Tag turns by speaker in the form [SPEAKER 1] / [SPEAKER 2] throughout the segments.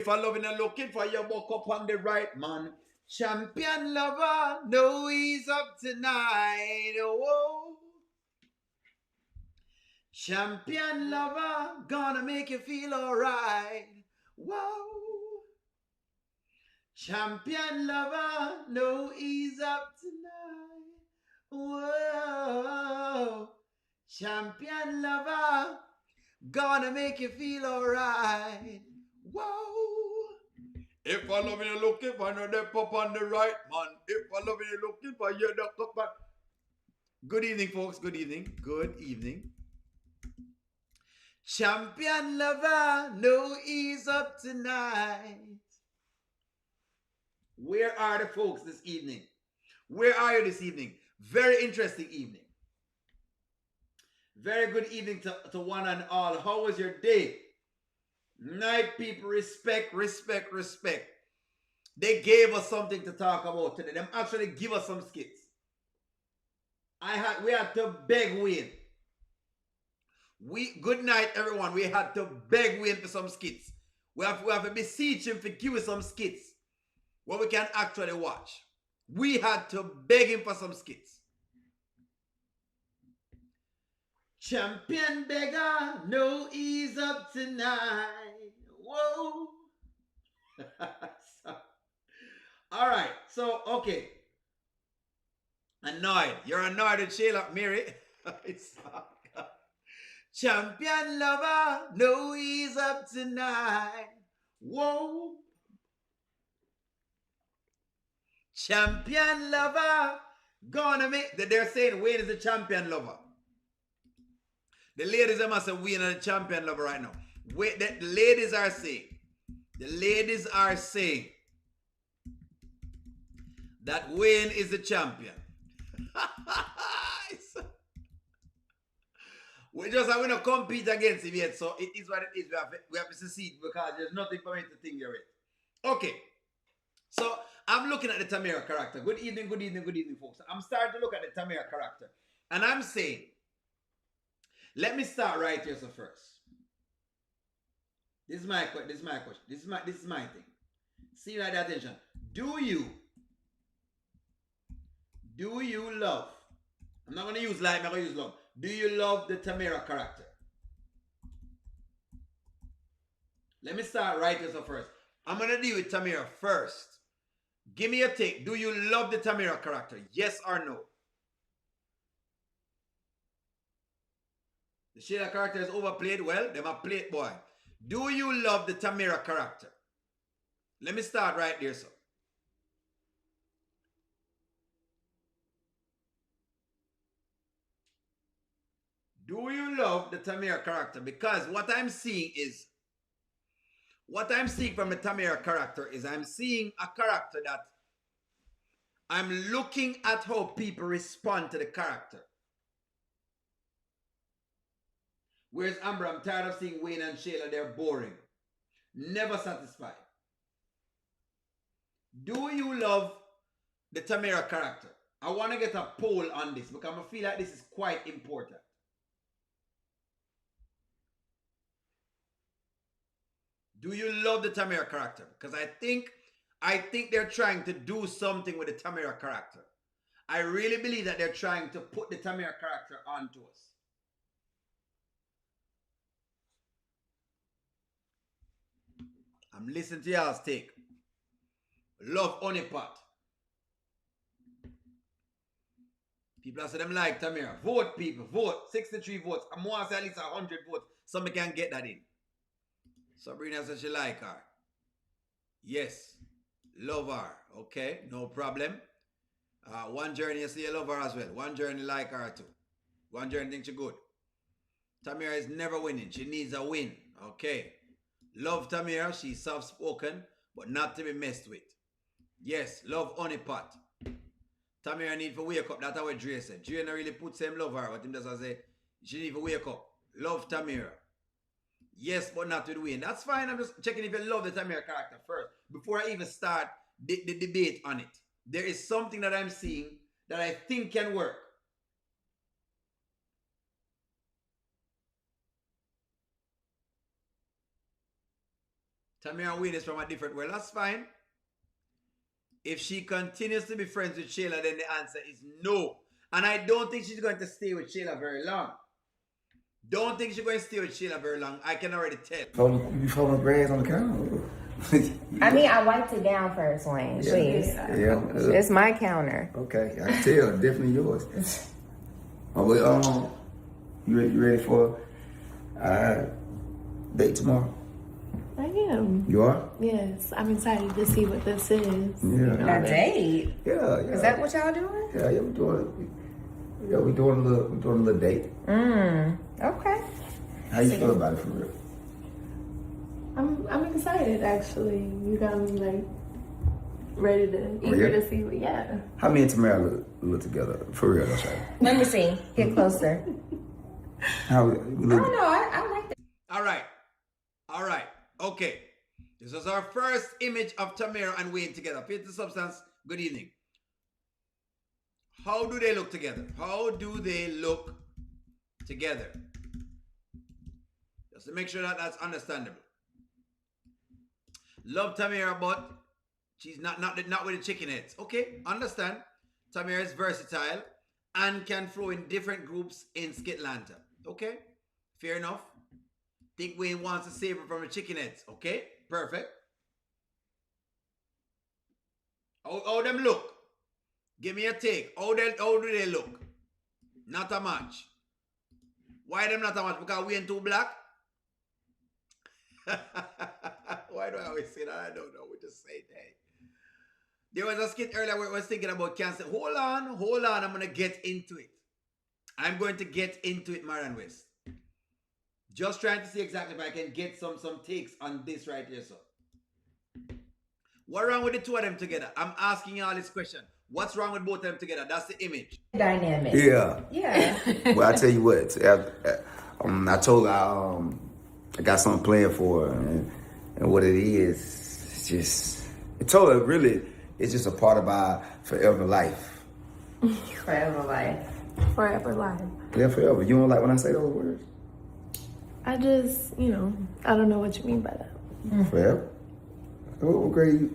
[SPEAKER 1] If I'm loving and looking for you, buck up on the right man. Champion lover, no he's up tonight. Oh, champion lover, gonna make you feel alright. Whoa, champion lover, no he's up tonight. Whoa, champion lover, gonna make you feel alright. Whoa. If I love you looking for the pop on the right man. If I love you looking for you the cup on. Good evening, folks. Good evening. Good evening. Champion lover, no ease up tonight. Where are the folks this evening? Where are you this evening? Very interesting evening. Very good evening to one and all. How was your day? Night people, respect, respect, respect. They gave us something to talk about today. Them actually give us some skits. We had to beg Wayne. Good night, everyone. We had to beg Wayne for some skits. We have to beseech him to give us some skits what we can actually watch. We had to beg him for some skits. Champion beggar, no ease up tonight. Whoa. All right. So, okay. Annoyed. You're annoyed with Shayla, Mary. It's champion lover, no ease up tonight. Whoa. Champion lover, gonna make. They're saying Wayne is a champion lover. The ladies must say Wayne is a champion lover right now. Wait, the ladies are saying. The ladies are saying that Wayne is the champion. We just have to compete against him yet, so it is what it is. We have to succeed because there's nothing for me to think here with. Okay, so I'm looking at the Tamera character. Good evening, good evening, good evening, folks. I'm starting to look at the Tamera character, and I'm saying, let me start right here. So first, this is my question. This is my thing. See you at the attention. Do you love? I'm not gonna use like. I'm gonna use love. Do you love the Tamera character? Let me start right here so first. I'm gonna deal with Tamera first. Give me a take. Do you love the Tamera character? Yes or no? The Shayla character is overplayed. Well, them a played boy. Do you love the Tamera character? Let me start right there, sir. Do you love the Tamera character? Because what I'm seeing from the Tamera character is I'm seeing a character that I'm looking at how people respond to the character. Whereas Amber, I'm tired of seeing Wayne and Shayla, they're boring. Never satisfied. Do you love the Tamera character? I want to get a poll on this because I feel like this is quite important. Do you love the Tamera character? Because I think they're trying to do something with the Tamera character. I really believe that they're trying to put the Tamera character onto us. I'm listening to y'all's take. Love honey pot. People are saying them like Tamera. Vote, people. Vote. 63 votes. I'm more say at least 100 votes. Somebody can get that in. Sabrina says she like her. Yes. Love her. Okay. No problem. One journey you say you love her as well. One journey like her too. One journey thinks she good. Tamera is never winning. She needs a win. Okay. Love Tamera. She's soft-spoken, but not to be messed with. Yes. Love honey pot. Tamera need to wake up. That's what Dre said. Dre not really put same love her, but him just say she need to wake up. Love Tamera. Yes, but not with Wayne. That's fine. I'm just checking if you love the Tamera character first before I even start the debate on it. There is something that I'm seeing that I think can work. Tamera Wayne is from a different world. That's fine. If she continues to be friends with Shayla, then the answer is no. And I don't think she's going to stay with Shayla very long. Don't think she's going to stay with Shayla very long. I can already tell.
[SPEAKER 2] You folding grass on the counter?
[SPEAKER 3] I mean, I wiped it down first, Wayne.
[SPEAKER 2] Yeah.
[SPEAKER 3] Please.
[SPEAKER 2] Yeah.
[SPEAKER 3] It's my counter.
[SPEAKER 2] Okay, I can tell. Definitely yours. Oh, well, you ready for date tomorrow?
[SPEAKER 4] I am.
[SPEAKER 2] You are?
[SPEAKER 4] Yes, I'm excited to see what this is.
[SPEAKER 2] Yeah.
[SPEAKER 3] A date?
[SPEAKER 2] Yeah.
[SPEAKER 3] Is that what y'all doing?
[SPEAKER 2] Yeah, we're doing. Yeah, we're doing a little date.
[SPEAKER 3] Okay.
[SPEAKER 2] How you feel about it for real?
[SPEAKER 4] I'm excited actually. You got me like ready to eager to see what. Yeah.
[SPEAKER 2] How me and Tamera look together for real? Though,
[SPEAKER 3] Let me see. Get closer.
[SPEAKER 2] How we
[SPEAKER 3] I
[SPEAKER 2] look?
[SPEAKER 3] don't know. I like that.
[SPEAKER 1] All right. Okay. This was our first image of Tamera and Wayne together. Peter Substance, good evening. How do they look together? How do they look together? Just to make sure that that's understandable. Love Tamera, but she's not with the chicken heads. Okay, understand. Tamera is versatile and can flow in different groups in Skitlanta. Okay, fair enough. Think Wayne wants to save her from the chicken heads. Okay, perfect. How them look? Give me a take. How do they look? Not a match. Why them not a match? Because Wayne too black? Why do I always say that? I don't know. We just say that. There was a skit earlier where I was thinking about cancer. Hold on. I'm going to get into it. I'm going to get into it, Marian West. Just trying to see exactly if I can get some takes on this right here, so. What's wrong with the two of them together? I'm asking you all this question. What's wrong with both of them together? That's the image.
[SPEAKER 3] Dynamic.
[SPEAKER 2] Yeah.
[SPEAKER 3] Yeah.
[SPEAKER 2] Well, I tell you what. I told her I got something planned for her, and what it is, it's just. I told her really, it's just a part of our forever life.
[SPEAKER 3] Forever life.
[SPEAKER 4] Forever life.
[SPEAKER 2] Yeah, forever. You don't like when I say those words?
[SPEAKER 4] I just, I don't know what you mean by that.
[SPEAKER 2] Forever. What grade you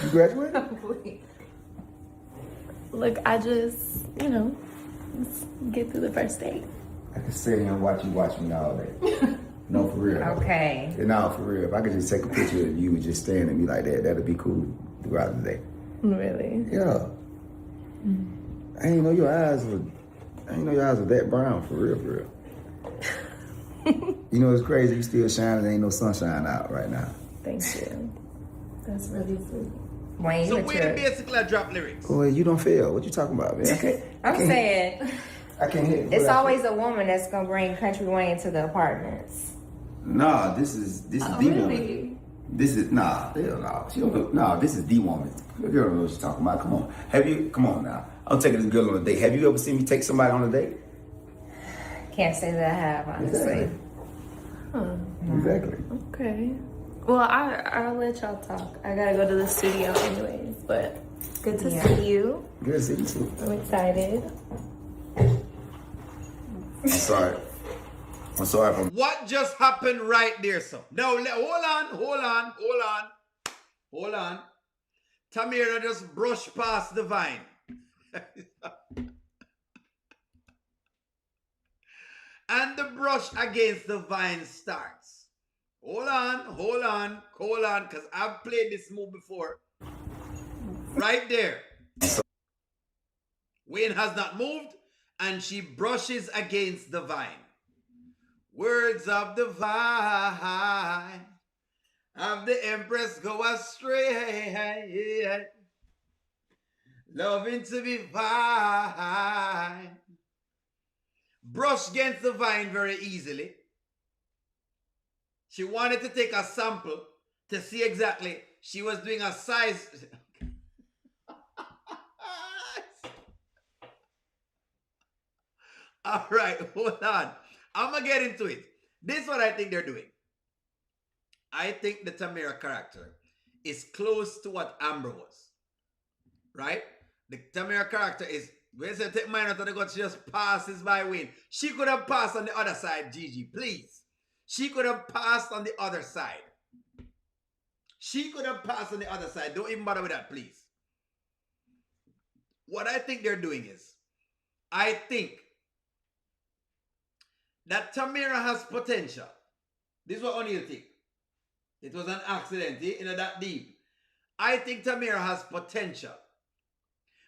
[SPEAKER 2] graduated?
[SPEAKER 4] Look, I just, let's get through the first date.
[SPEAKER 2] I can sit here and watch me all day. No, for real.
[SPEAKER 3] Okay.
[SPEAKER 2] No, for real. If I could just take a picture of you just staring at me like that, that'd be cool throughout the day.
[SPEAKER 4] Really?
[SPEAKER 2] Yeah. I didn't know your eyes were that brown, for real. You know, it's crazy. You still shining. Ain't no sunshine out right now.
[SPEAKER 4] Thank you. That's really sweet.
[SPEAKER 3] Wayne,
[SPEAKER 1] So Wayne basically drop lyrics.
[SPEAKER 2] Boy, you don't fail. What you talking about, man?
[SPEAKER 3] I'm saying
[SPEAKER 2] I can't hear.
[SPEAKER 3] it's always a woman that's gonna bring Kountry Wayne to the apartments.
[SPEAKER 2] Nah, this is the woman. This is hell no. She don't know. Nah, this is the woman. The girl don't know what she's talking about. Come on now. I'm taking this girl on a date. Have you ever seen me take somebody on a date?
[SPEAKER 3] Can't say that I have, honestly.
[SPEAKER 2] Exactly.
[SPEAKER 4] Okay. Well, I'll let y'all talk. I gotta go to the studio anyways, but good to see you.
[SPEAKER 2] Good to see you too.
[SPEAKER 4] I'm excited.
[SPEAKER 2] I'm sorry. For
[SPEAKER 1] What just happened right there, sir? Now, hold on. Tamera just brushed past the vine. And the brush against the vine starts. Hold on, because I've played this move before. Right there. Wayne has not moved, and she brushes against the vine. Words of the vine of the empress go astray. Loving to be vine. Brush against the vine very easily. She wanted to take a sample to see exactly. She was doing a size. All right, hold on. I'm going to get into it. This is what I think they're doing. I think the Tamera character is close to what Amber was. Right? The Tamera character is, when she take mine out of the gut, she just passes by Wayne. She could have passed on the other side, Gigi, please. She could have passed on the other side. She could have passed on the other side. Don't even bother with that, please. What I think they're doing is, I think that Tamera has potential. This is what only you think. It was an accident, that deep. I think Tamera has potential.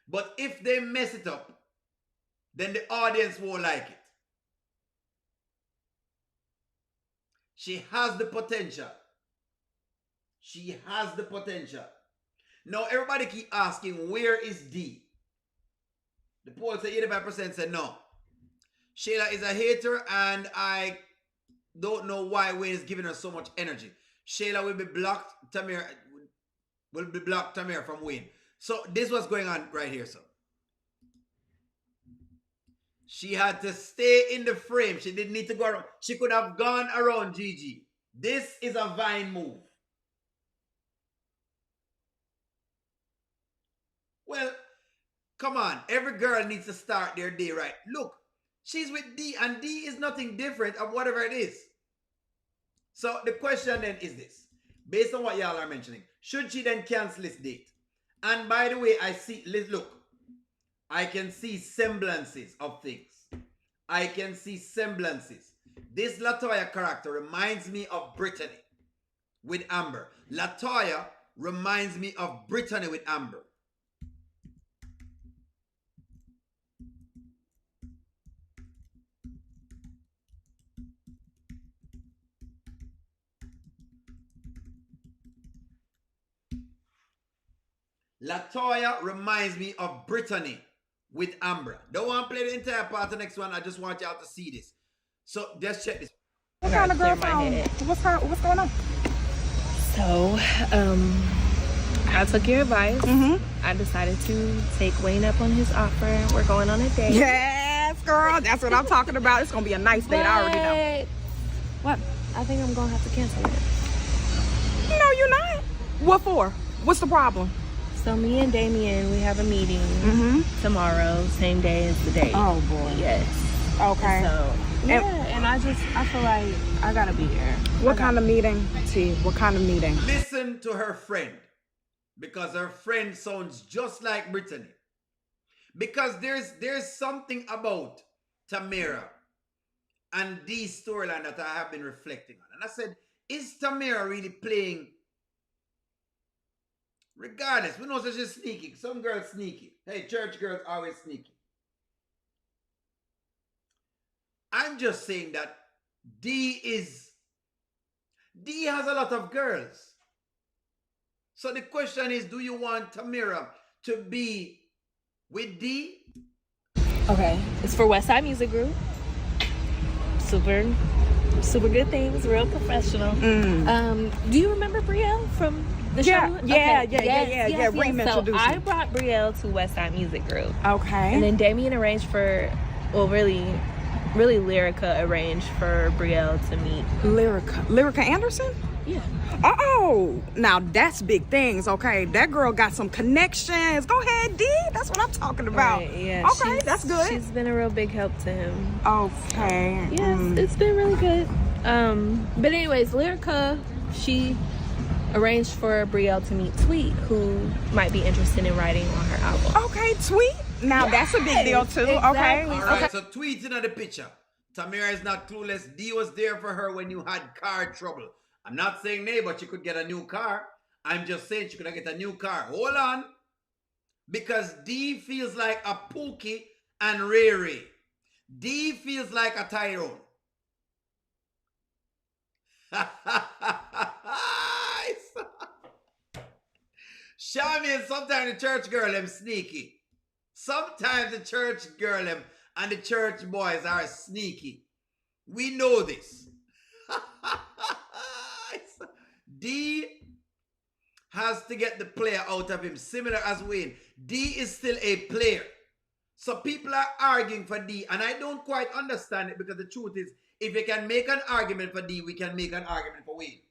[SPEAKER 1] But if they mess it up, then the audience won't like it. She has the potential. She has the potential. Now, everybody keep asking, where is D? The poll say 85% said no. Shayla is a hater, and I don't know why Wayne is giving her so much energy. Shayla will be blocked. Tamera will be blocked. Tamera from Wayne. So this was going on right here, so. She had to stay in the frame. She didn't need to go around. She could have gone around Gigi. This is a Vine move. Well, come on. Every girl needs to start their day right. Look, she's with D, and D is nothing different of whatever it is. So the question then is this. Based on what y'all are mentioning, should she then cancel this date? And by the way, look, I can see semblances of things. I can see semblances. This LaToya character reminds me of Brittany with Amber. LaToya reminds me of Brittany with Amber. LaToya reminds me of Brittany with Amber. Don't want to play the entire part of the next one. I just want y'all to see this. So just check this.
[SPEAKER 5] What kind of girl phone? What's going on?
[SPEAKER 4] So, I took your advice. I decided to take Wayne up on his offer. We're going on a date.
[SPEAKER 5] Yes, girl. That's what I'm talking about. It's going to be a nice date. I already know. What?
[SPEAKER 4] I think I'm going to have to cancel it.
[SPEAKER 5] No, you're not. What for? What's the problem?
[SPEAKER 4] So me and Damien, we have a meeting tomorrow, same day as the date.
[SPEAKER 5] Oh, boy.
[SPEAKER 4] Yes.
[SPEAKER 5] Okay.
[SPEAKER 4] So, yeah, and I feel like I gotta be here.
[SPEAKER 5] What kind of meeting, T? What kind of meeting?
[SPEAKER 1] Listen to her friend, because her friend sounds just like Brittany. Because there's something about Tamera and Dee's storyline that I have been reflecting on. And I said, is Tamera really playing? Regardless, we know that she's sneaky. Some girls sneaky. Hey, church girls always sneaky. I'm just saying that D has a lot of girls. So the question is, do you want Tamera to be with D?
[SPEAKER 4] Okay, it's for Westside Music Group. Super good things, real professional. Do you remember Brielle from the show?
[SPEAKER 5] Yeah. Reem introduced me.
[SPEAKER 4] I brought Brielle to Westside Music Group.
[SPEAKER 5] Okay.
[SPEAKER 4] And then Damien arranged for, really Lyrica arranged for Brielle to meet.
[SPEAKER 5] Lyrica Anderson?
[SPEAKER 4] Yeah.
[SPEAKER 5] Oh, now that's big things, okay? That girl got some connections. Go ahead, D. That's what I'm talking about.
[SPEAKER 4] Right, yeah.
[SPEAKER 5] Okay, that's good.
[SPEAKER 4] She's been a real big help to him.
[SPEAKER 5] Okay.
[SPEAKER 4] Yes, it's been really good. But anyways, Lyrica, she arranged for Brielle to meet Tweet, who might be interested in writing on her album.
[SPEAKER 5] Okay, Tweet. Now that's a big deal too.
[SPEAKER 4] Exactly.
[SPEAKER 5] Okay.
[SPEAKER 1] All right, so Tweet's in the picture. Tamera is not clueless. D was there for her when you had car trouble. I'm not saying nay, but you could get a new car. I'm just saying she could get a new car. Hold on. Because D feels like a Pookie and Riri. D feels like a Tyrone. Shami, and sometimes the church girl them sneaky. Sometimes the church girl them and the church boys are sneaky. We know this. D has to get the player out of him, similar as Wayne. D is still a player. So people are arguing for D, and I don't quite understand it, because the truth is, if we can make an argument for D, we can make an argument for Wayne.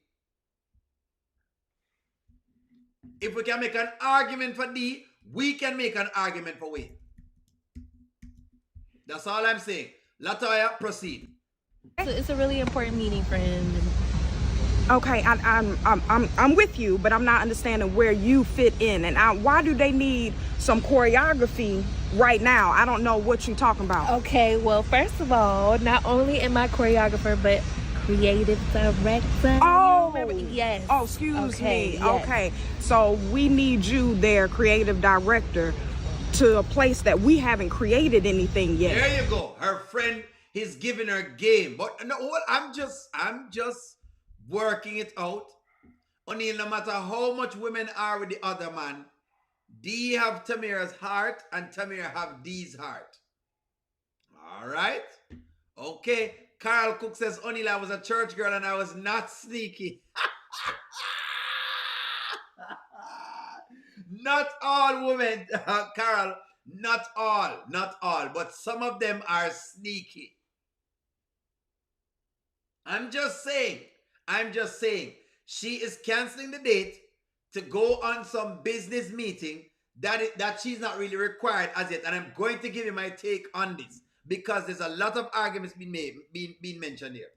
[SPEAKER 1] If we can make an argument for D, we can make an argument for Wayne. That's all I'm saying. LaToya, proceed.
[SPEAKER 4] It's a really important meeting for him.
[SPEAKER 5] Okay, I'm with you, but I'm not understanding where you fit in, and why do they need some choreography right now? I don't know what you're talking about.
[SPEAKER 4] Okay, well, first of all, not only am I choreographer, but creative director.
[SPEAKER 5] Oh,
[SPEAKER 4] You remember? Yes.
[SPEAKER 5] Oh, excuse me.
[SPEAKER 4] Yes.
[SPEAKER 5] Okay, so we need you there, creative director, to a place that we haven't created anything yet.
[SPEAKER 1] There you go. Her friend is giving her game, but no, what? I'm just working it out. Only no matter how much women are with the other man, D have Tamera's heart and Tamera have D's heart. All right. Okay. Carl Cook says, O'Neill, I was a church girl and I was not sneaky. Not all women, Carl. Not all. But some of them are sneaky. I'm just saying. She is canceling the date to go on some business meeting that she's not really required as yet. And I'm going to give you my take on this because there's a lot of arguments being mentioned here.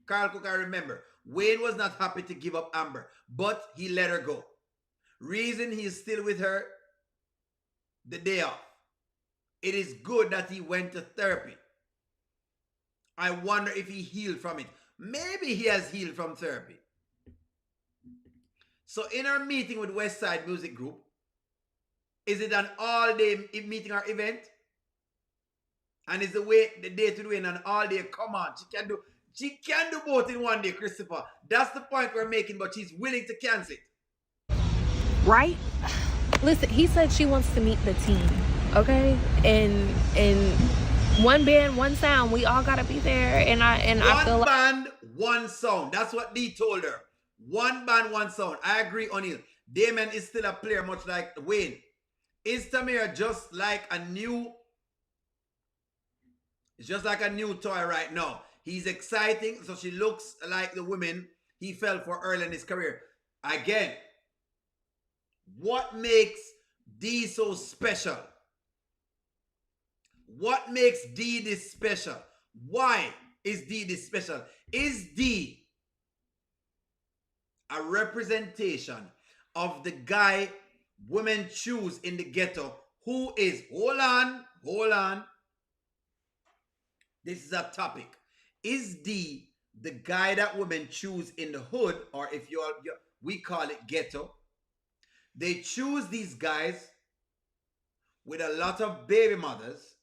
[SPEAKER 1] Carl Cook, I remember, Wayne was not happy to give up Amber, but he let her go. Reason he is still with her the day off. It is good that he went to therapy. I wonder if he healed from it. Maybe he has healed from therapy. So in our meeting with West Side Music Group, is it an all-day meeting or event? And is the day to win an all-day? Come on, she can do both in one day, Christopher. That's the point we're making, but she's willing to cancel it.
[SPEAKER 5] Right?
[SPEAKER 4] Listen, he said she wants to meet the team, okay? And one band, one sound. We all gotta be there. And I feel like
[SPEAKER 1] one band, one sound. That's what D told her. One band, one sound. I agree, O'Neill. Damon is still a player, much like Wayne. Is Tamera just like a new? It's just like a new toy right now. He's exciting, so she looks like the women he fell for early in his career. Again, what makes D so special? What makes D this special? Why is D this special? Is D a representation of the guy women choose in the ghetto who is, hold on. This is a topic. Is D the guy that women choose in the hood, or if we call it ghetto? They choose these guys with a lot of baby mothers,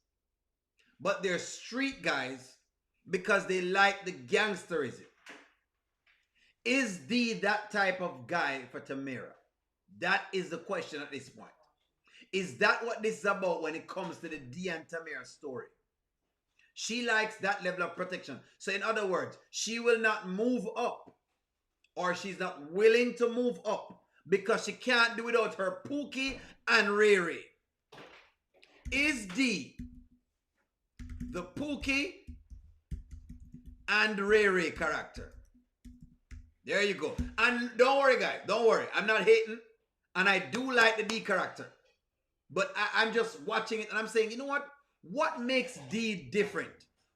[SPEAKER 1] but they're street guys because they like the gangsterism. Is D that type of guy for Tamera? That is the question at this point. Is that what this is about when it comes to the D and Tamera story? She likes that level of protection. So in other words, she will not move up, or she's not willing to move up because she can't do without her Pookie and Riri. Is D the Pookie and Riri character? There you go. And don't worry, guys. Don't worry. I'm not hating. And I do like the D character. But I'm just watching it and I'm saying, you know what? What makes D different?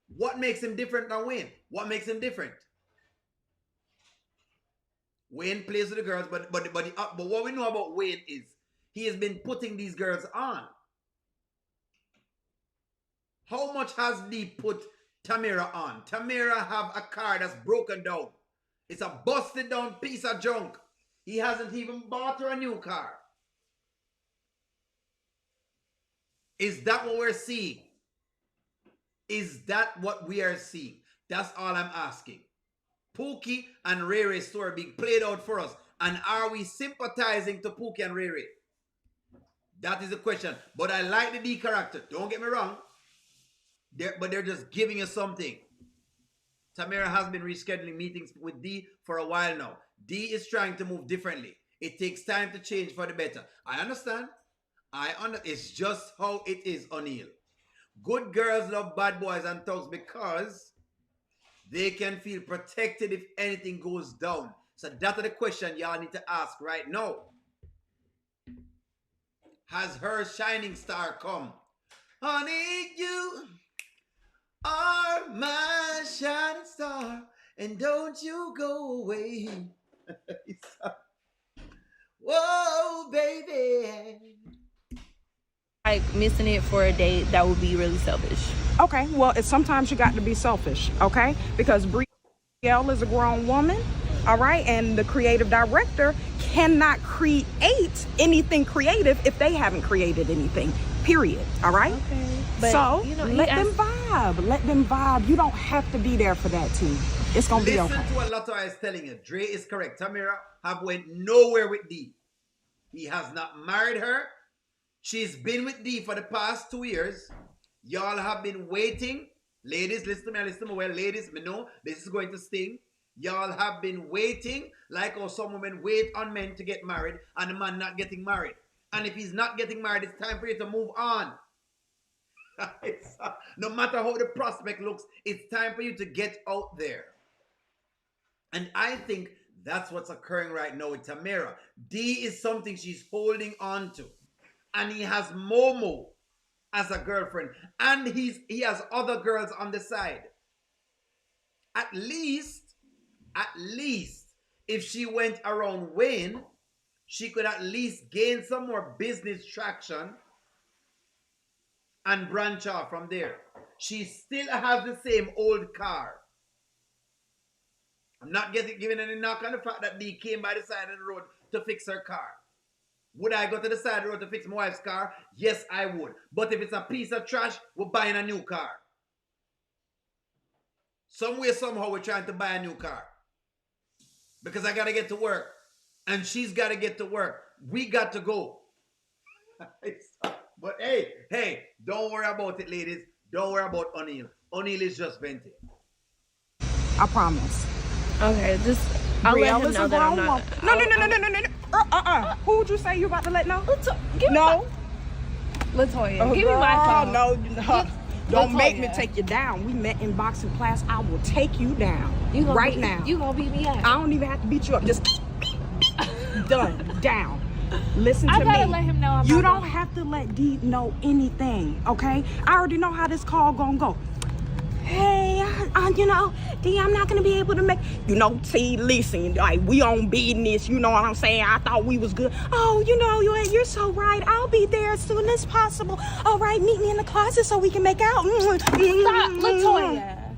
[SPEAKER 1] What makes him different than Wayne? What makes him different? Wayne plays with the girls, but what we know about Wayne is he has been putting these girls on. How much has D put Tamera on? Tamera have a car that's broken down. It's a busted down piece of junk. He hasn't even bought her a new car. Is that what we're seeing? Is that what we are seeing? That's all I'm asking. Pookie and Riri's story being played out for us. And are we sympathizing to Pookie and Riri? That is the question. But I like the D character. Don't get me wrong. But they're just giving you something. Tamera has been rescheduling meetings with D for a while now. D is trying to move differently. It takes time to change for the better. I understand. It's just how it is, O'Neill. Good girls love bad boys and thugs because they can feel protected if anything goes down. So that's the question y'all need to ask right now. Has her shining star come? Honey, you are my shining star, and don't you go away. Whoa, baby.
[SPEAKER 4] Like missing it for a date, that would be really selfish.
[SPEAKER 5] Okay, well, sometimes you got to be selfish, okay? Because Brielle is a grown woman, all right? And the creative director cannot create anything creative if they haven't created anything, period, all right?
[SPEAKER 4] Okay. But,
[SPEAKER 5] So,
[SPEAKER 4] you know,
[SPEAKER 5] let them vibe. Let them vibe. You don't have to be there for that, too. It's going to be okay.
[SPEAKER 1] Listen to what Latoya is telling you. Dre is correct. Tamera have went nowhere with D. He has not married her. She's been with D for the past 2 years. Y'all have been waiting. Ladies, listen to me well. Ladies, me know this is going to sting. Y'all have been waiting like how some women wait on men to get married and the man not getting married. And if he's not getting married, it's time for you to move on. No matter how the prospect looks, it's time for you to get out there. And I think that's what's occurring right now with Tamera. D is something she's holding on to. And he has Momo as a girlfriend. And he has other girls on the side. At least, if she went around Wayne, she could at least gain some more business traction and branch off from there. She still has the same old car. I'm not giving any knock on the fact that D came by the side of the road to fix her car. Would I go to the side of the road to fix my wife's car? Yes, I would. But if it's a piece of trash, we're buying a new car. Somewhere, somehow, we're trying to buy a new car. Because I got to get to work. And she's got to get to work. We got to go. But hey, don't worry about it, ladies. Don't worry about O'Neal. O'Neal is just venting.
[SPEAKER 5] I promise.
[SPEAKER 4] Okay, I'll let him know that I'm not.
[SPEAKER 5] No. Who would you say you about to let know?
[SPEAKER 4] Give me Latoya, give me my phone.
[SPEAKER 5] No. Don't make me take you down. We met in boxing class. I will take you down right now.
[SPEAKER 4] You gonna beat me up?
[SPEAKER 5] I don't even have to beat you up. Just done. Down. Listen to me.
[SPEAKER 4] I gotta let him know.
[SPEAKER 5] You don't have to let D know anything, okay? I already know how this call gonna go. Hey, D, I'm not gonna be able to make, listen, like, we on business, you know what I'm saying? I thought we was good. Oh, you're so right. I'll be there as soon as possible. All right, meet me in the closet so we can make out.
[SPEAKER 4] Stop, Latoya.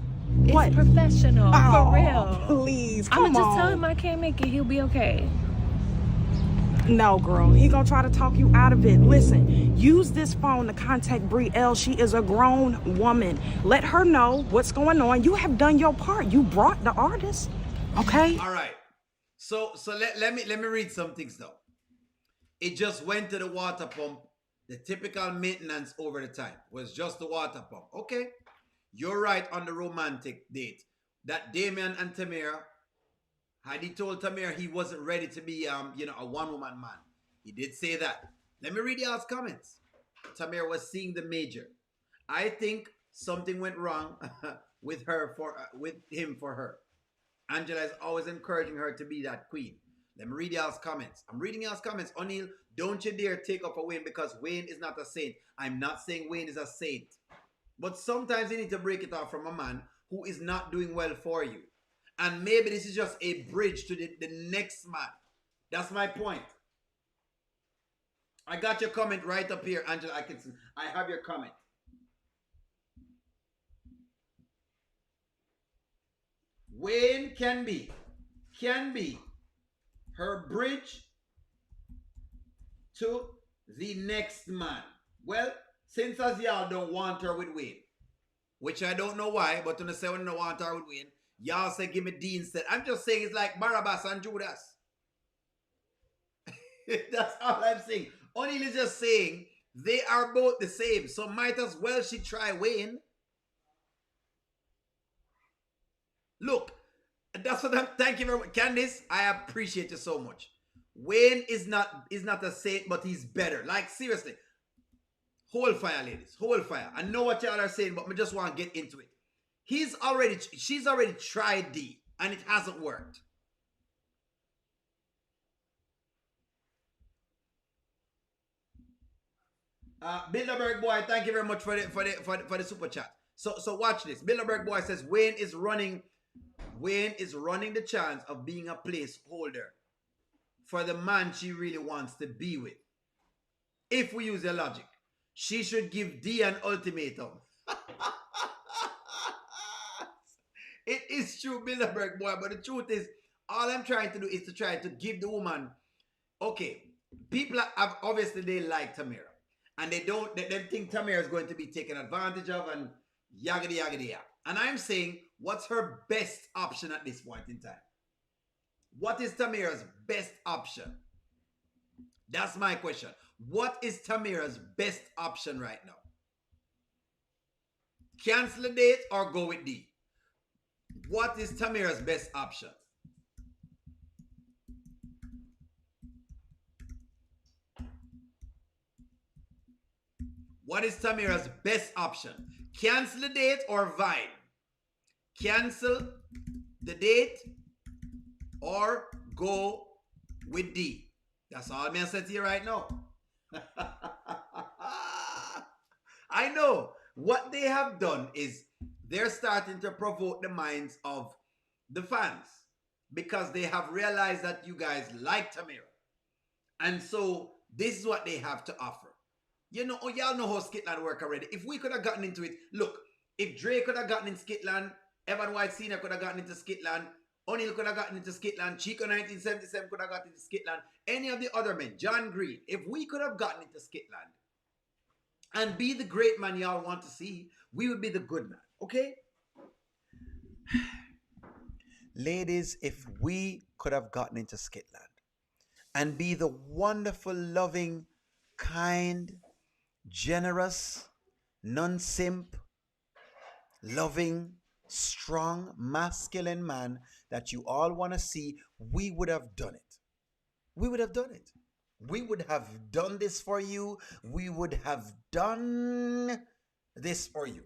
[SPEAKER 5] What?
[SPEAKER 4] It's professional, for real.
[SPEAKER 5] Please, come on.
[SPEAKER 4] I'm gonna just tell him I can't make it. He'll be okay.
[SPEAKER 5] No, girl, he gonna try to talk you out of it. Listen, use this phone to contact Brielle. She is a grown woman. Let her know what's going on. You have done your part. You brought the artist, okay?
[SPEAKER 1] All right. So let me read some things though. It just went to the water pump. The typical maintenance over the time was just the water pump. Okay, you're right on the romantic date. That Damien and Tamera. Had he told Tamera he wasn't ready to be, a one-woman man. He did say that. Let me read y'all's comments. Tamera was seeing the major. I think something went wrong with him for her. Angela is always encouraging her to be that queen. Let me read y'all's comments. I'm reading y'all's comments. O'Neal, don't you dare take up a Wayne because Wayne is not a saint. I'm not saying Wayne is a saint. But sometimes you need to break it off from a man who is not doing well for you. And maybe this is just a bridge to the next man. That's my point. I got your comment right up here, Angela Atkinson. I have your comment. Wayne can be her bridge to the next man. Well, since as y'all don't want her with Wayne, which I don't know why, but when I say when I don't want her with Wayne, y'all say give me D instead. I'm just saying it's like Barabbas and Judas. That's all I'm saying. O'Neal is just saying they are both the same. So might as well she try Wayne. Look, that's what I'm. Thank you very much. Candice, I appreciate you so much. Wayne is not a saint, but he's better. Like seriously. Hold fire, ladies. Hold fire. I know what y'all are saying, but I just want to get into it. She's already tried D and it hasn't worked. Bilderberg boy, thank you very much for the super chat. So watch this. Bilderberg boy says Wayne is running Wayne is running the chance of being a placeholder for the man she really wants to be with. If we use your logic, she should give D an ultimatum. It is true, Bilderberg boy, but the truth is, all I'm trying to do is to try to give the woman, okay, people have obviously they like Tamera. And they think Tamera is going to be taken advantage of and yagada yagada yag. And I'm saying, what's her best option at this point in time? What is Tamera's best option? That's my question. What is Tamera's best option right now? Cancel the date or go with D? What is Tamera's best option? What is Tamera's best option? Cancel the date or vibe? Cancel the date or go with D. That's all I'm going to say to you right now. I know. What they have done is they're starting to provoke the minds of the fans because they have realized that you guys like Tamera. And so this is what they have to offer. You know, y'all know how Skitland work already. If we could have gotten into it, look, if Drake could have gotten in Skitland, Evan White Sr. could have gotten into Skitland, O'Neal could have gotten into Skitland, Chico 1977 could have gotten into Skitland, any of the other men, John Green, if we could have gotten into Skitland and be the great man y'all want to see, we would be the good man, okay? Ladies, if we could have gotten into Skitland and be the wonderful, loving, kind, generous, non-simp, loving, strong, masculine man that you all want to see, we would have done it. We would have done it. We would have done this for you. We would have done this for you.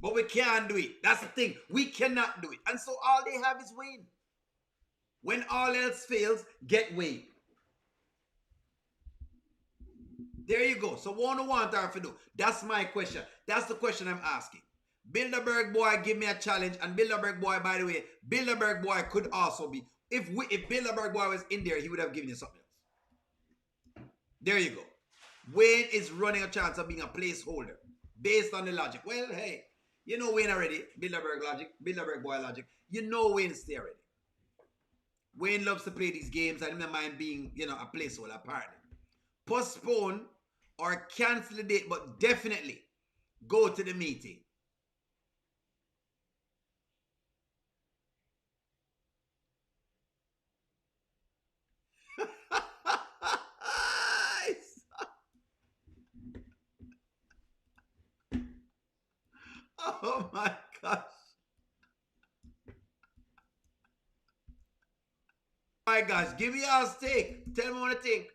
[SPEAKER 1] But we can't do it. That's the thing. We cannot do it. And so all they have is Wayne. When all else fails, get Wayne. There you go. So what do you want her to do? That's my question. That's the question I'm asking. Bilderberg boy give me a challenge, and Bilderberg boy, by the way, Bilderberg boy could also be. If Bilderberg boy was in there, he would have given you something else. There you go. Wayne is running a chance of being a placeholder based on the logic. Well, hey, you know Wayne already. Bilderberg logic, Bilderberg boy logic. You know Wayne's there already. Wayne loves to play these games. I don't mind being, a placeholder apparently. Postpone or cancel the date, but definitely go to the meeting. Oh my gosh. Oh my gosh, give me your take. Tell me what you think.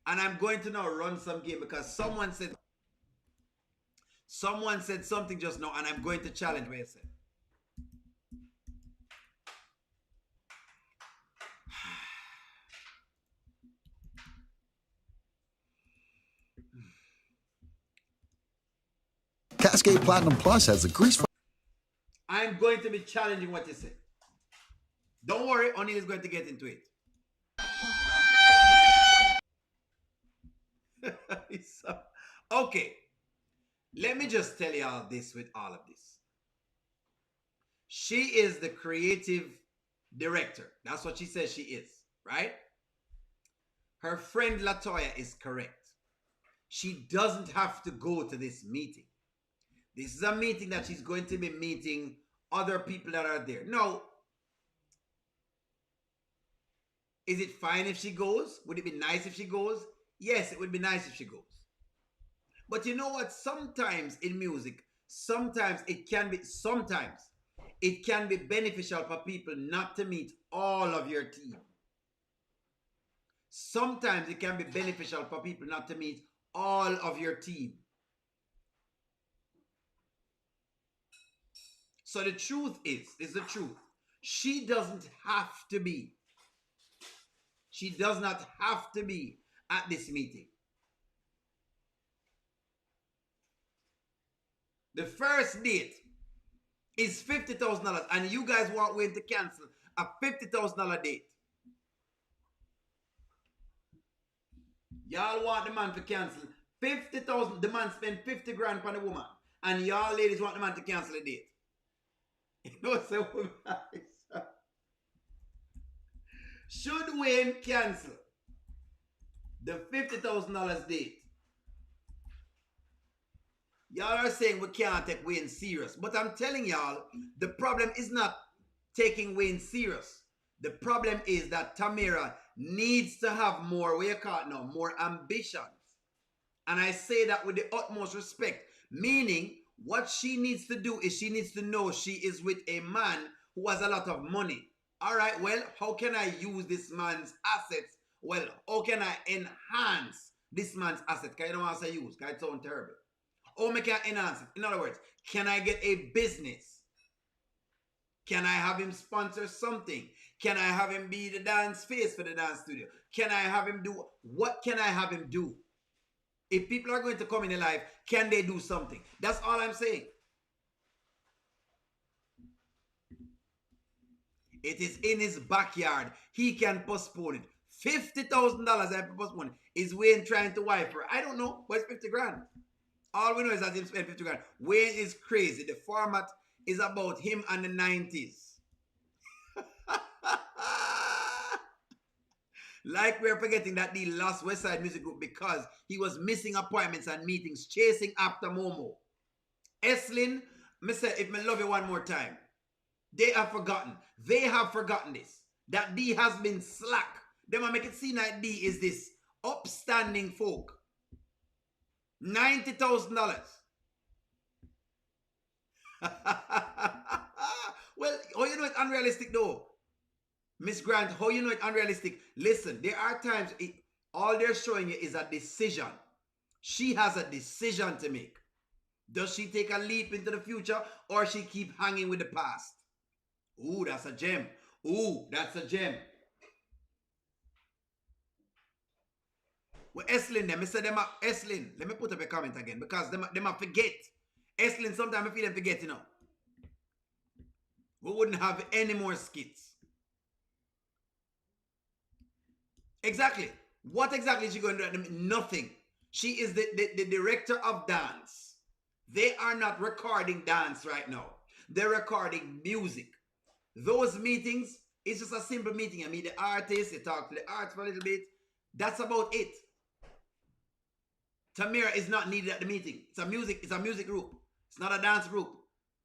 [SPEAKER 1] And I'm going to now run some game because someone said something just now, and I'm going to challenge what you said.
[SPEAKER 6] Cascade Platinum Plus has a grease.
[SPEAKER 1] I'm going to be challenging what you said. Don't worry, O'Neal is going to get into it. Okay. Let me just tell y'all this with all of this. She is the creative director. That's what she says she is, right? Her friend Latoya is correct. She doesn't have to go to this meeting. This is a meeting that she's going to be meeting other people that are there. Now, is it fine if she goes? Would it be nice if she goes? Yes, it would be nice if she goes. But you know what? Sometimes in music, sometimes it can be beneficial for people not to meet all of your team. Sometimes it can be beneficial for people not to meet all of your team. So the truth is the truth. She doesn't have to be. She does not have to be at this meeting. The first date is $50,000, and you guys want Wayne to cancel a $50,000 date. Y'all want the man to cancel 50,000. The man spent 50 grand on the woman, and y'all ladies want the man to cancel the date. You know, so should Wayne cancel the $50,000 date? Y'all are saying we can't take Wayne serious, but I'm telling y'all, the problem is not taking Wayne serious. The problem is that Tamera needs to have more, what you call it now, more ambitions. And I say that with the utmost respect, meaning what she needs to do is she needs to know she is with a man who has a lot of money. All right, well, how can I use this man's assets? Well, how can I enhance this man's assets? Because you don't want to say use, because it sounds terrible. How can I enhance it? In other words, can I get a business? Can I have him sponsor something? Can I have him be the dance face for the dance studio? Can I have him do, what can I have him do? If people are going to come in your life, can they do something? That's all I'm saying. It is in his backyard. He can postpone it. $50,000 I have postpone it. Is Wayne trying to wipe her? I don't know, but it's 50 grand. All we know is that he spent 50 grand. Wayne is crazy. The format is about him and the 90s. Like we're forgetting that he lost West Side Music Group because he was missing appointments and meetings, chasing after Momo. Eslin, me say, if me love you one more time, they have forgotten. They have forgotten this. That D has been slack. They might make it seem like D is this upstanding folk. $90,000. Well, how you know it's unrealistic though? Miss Grant, how you know it's unrealistic? Listen, there are times all they're showing you is a decision. She has a decision to make. Does she take a leap into the future or she keep hanging with the past? Ooh, that's a gem. Ooh, that's a gem. Well, Eslin, them, I said them up. Eslin, let me put up a comment again because them forget. Eslin, sometimes I feel them forget, you know. We wouldn't have any more skits. Exactly. What exactly is she going to do? Nothing. She is the director of dance. They are not recording dance right now. They're recording music. Those meetings, it's just a simple meeting. I meet the artist, you talk to the artist for a little bit. That's about it. Tamera is not needed at the meeting. It's a music group. It's not a dance group.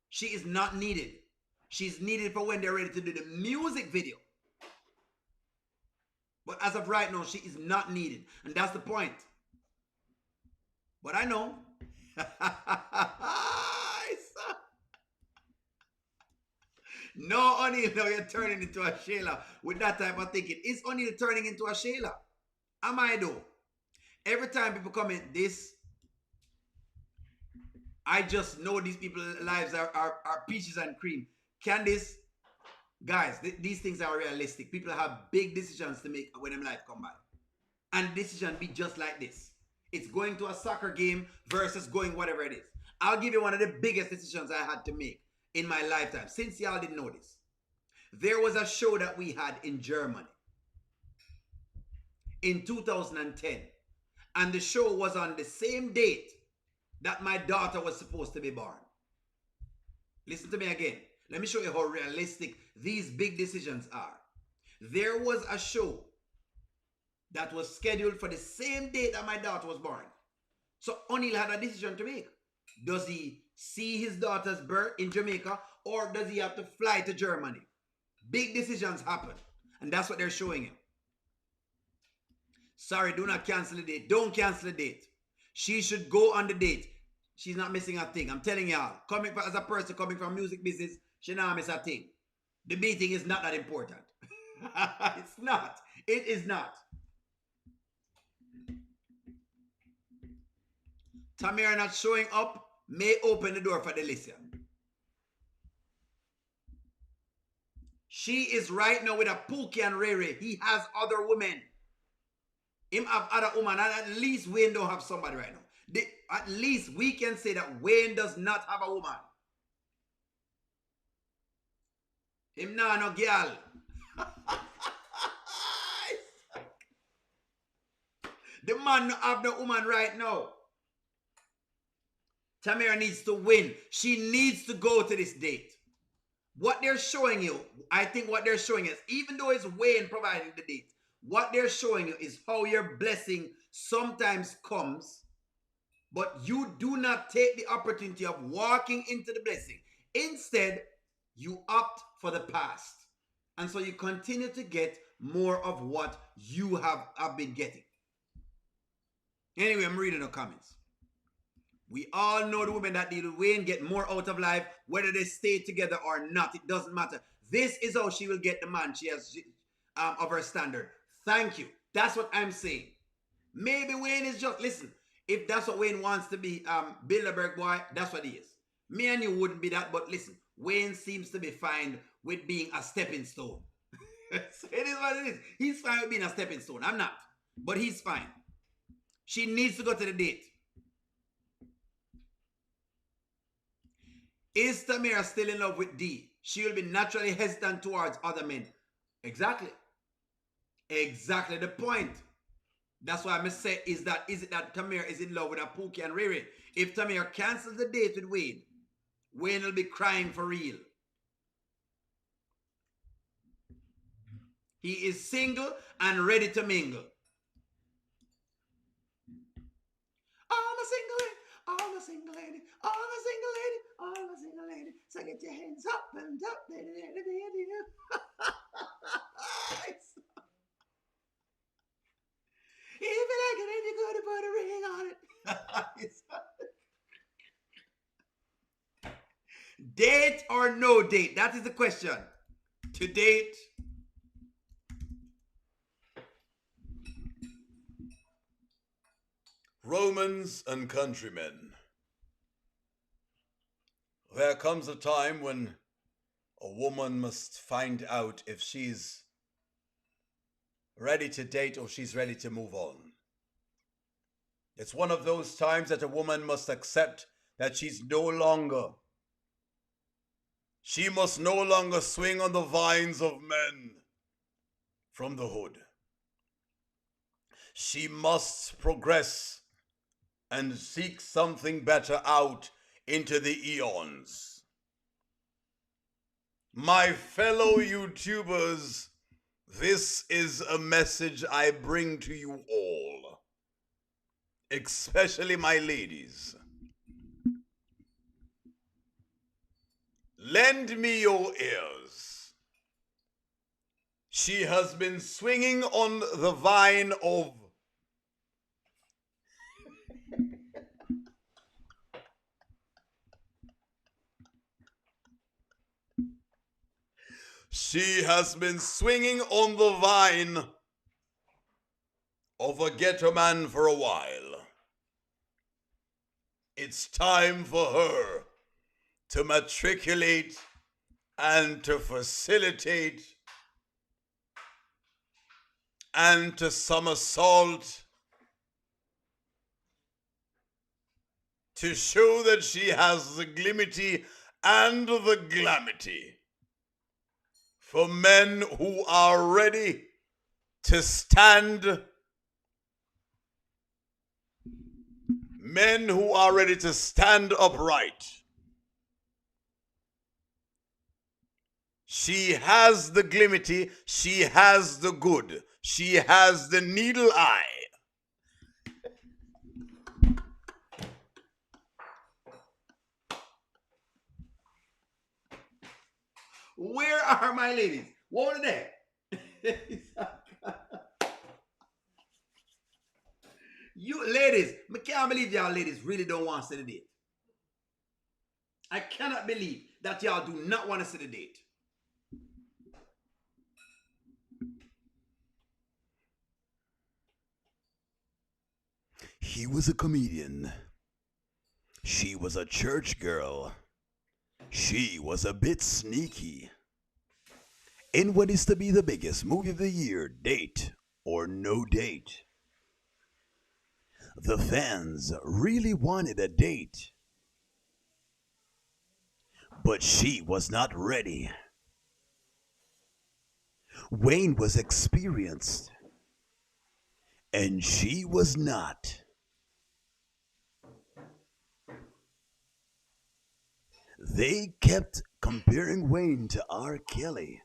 [SPEAKER 1] She is not needed. She's needed for when they're ready to do the music video. But as of right now, she is not needed. And that's the point. But I know. No, O'Neal, no, you're turning into a Shayla with that type of thinking. Is O'Neal turning into a Shayla? Am I though? Every time people comment this, I just know these people's lives are peaches and cream. Candice, guys, these things are realistic. People have big decisions to make when them life come by. And decision be just like this. It's going to a soccer game versus going whatever it is. I'll give you one of the biggest decisions I had to make in my lifetime. Since y'all didn't know this. There was a show that we had in Germany in 2010. And the show was on the same date that my daughter was supposed to be born. Listen to me again. Let me show you how realistic these big decisions are. There was a show that was scheduled for the same date that my daughter was born. So O'Neal had a decision to make. Does he see his daughter's birth in Jamaica or does he have to fly to Germany? Big decisions happen. And that's what they're showing you. Sorry, do not cancel the date. Don't cancel the date. She should go on the date. She's not missing a thing. I'm telling y'all. As a person coming from music business, she not miss a thing. The meeting is not that important. It's not. It is not. Tamera not showing up may open the door for Delicia. She is right now with a Pookie and Rere. He has other women. Him have other women, and at least Wayne don't have somebody right now. At least we can say that Wayne does not have a woman. Him nah no girl. The man no have the woman right now. Tamera needs to win. She needs to go to this date. What they're showing you, I think what they're showing is, even though it's Wayne providing the date, what they're showing you is how your blessing sometimes comes, but you do not take the opportunity of walking into the blessing. Instead, you opt for the past. And so you continue to get more of what you have been getting. Anyway, I'm reading the comments. We all know the women that deal with Wayne get more out of life, whether they stay together or not. It doesn't matter. This is how she will get the man she has of her standard. Thank you. That's what I'm saying. Maybe Wayne is just, listen, if that's what Wayne wants to be, Bilderberg boy, that's what he is. Me and you wouldn't be that, but listen, Wayne seems to be fine with being a stepping stone. So it is what it is. He's fine with being a stepping stone. I'm not. But he's fine. She needs to go to the date. Is Tamera still in love with D? She will be naturally hesitant towards other men. Exactly. Exactly the point. That's why I must say, is it that Tamera is in love with Pookie and Riri? If Tamera cancels the date with Wayne, Wayne will be crying for real. He is single and ready to mingle. All my single lady, all my single lady, all my single lady, all my single lady. So get your hands up and up. If you like it, you're going to put a ring on it. Date or no date? That is the question. To date.
[SPEAKER 7] Romans and countrymen. There comes a time when a woman must find out if she's ready to date or she's ready to move on. It's one of those times that a woman must accept that she must no longer swing on the vines of men from the hood. She must progress and seek something better out into the eons. My fellow YouTubers, this is a message I bring to you all, especially my ladies. Lend me your ears. She has been swinging on the vine of She has been swinging on the vine of a ghetto man for a while. It's time for her to matriculate and to facilitate and to somersault to show that she has the glimity and the glamity for men who are ready to stand, men who are ready to stand upright. She has the glimity, she has the good, she has the needle eye.
[SPEAKER 1] Where are my ladies? What are they? You ladies, I can't believe y'all ladies really don't want to see the date. I cannot believe that y'all do not want to see the date.
[SPEAKER 7] He was a comedian. She was a church girl. She was a bit sneaky. In what is to be the biggest movie of the year, Date or No Date, the fans really wanted a date, but she was not ready. Wayne was experienced, and she was not. They kept comparing Wayne to R. Kelly,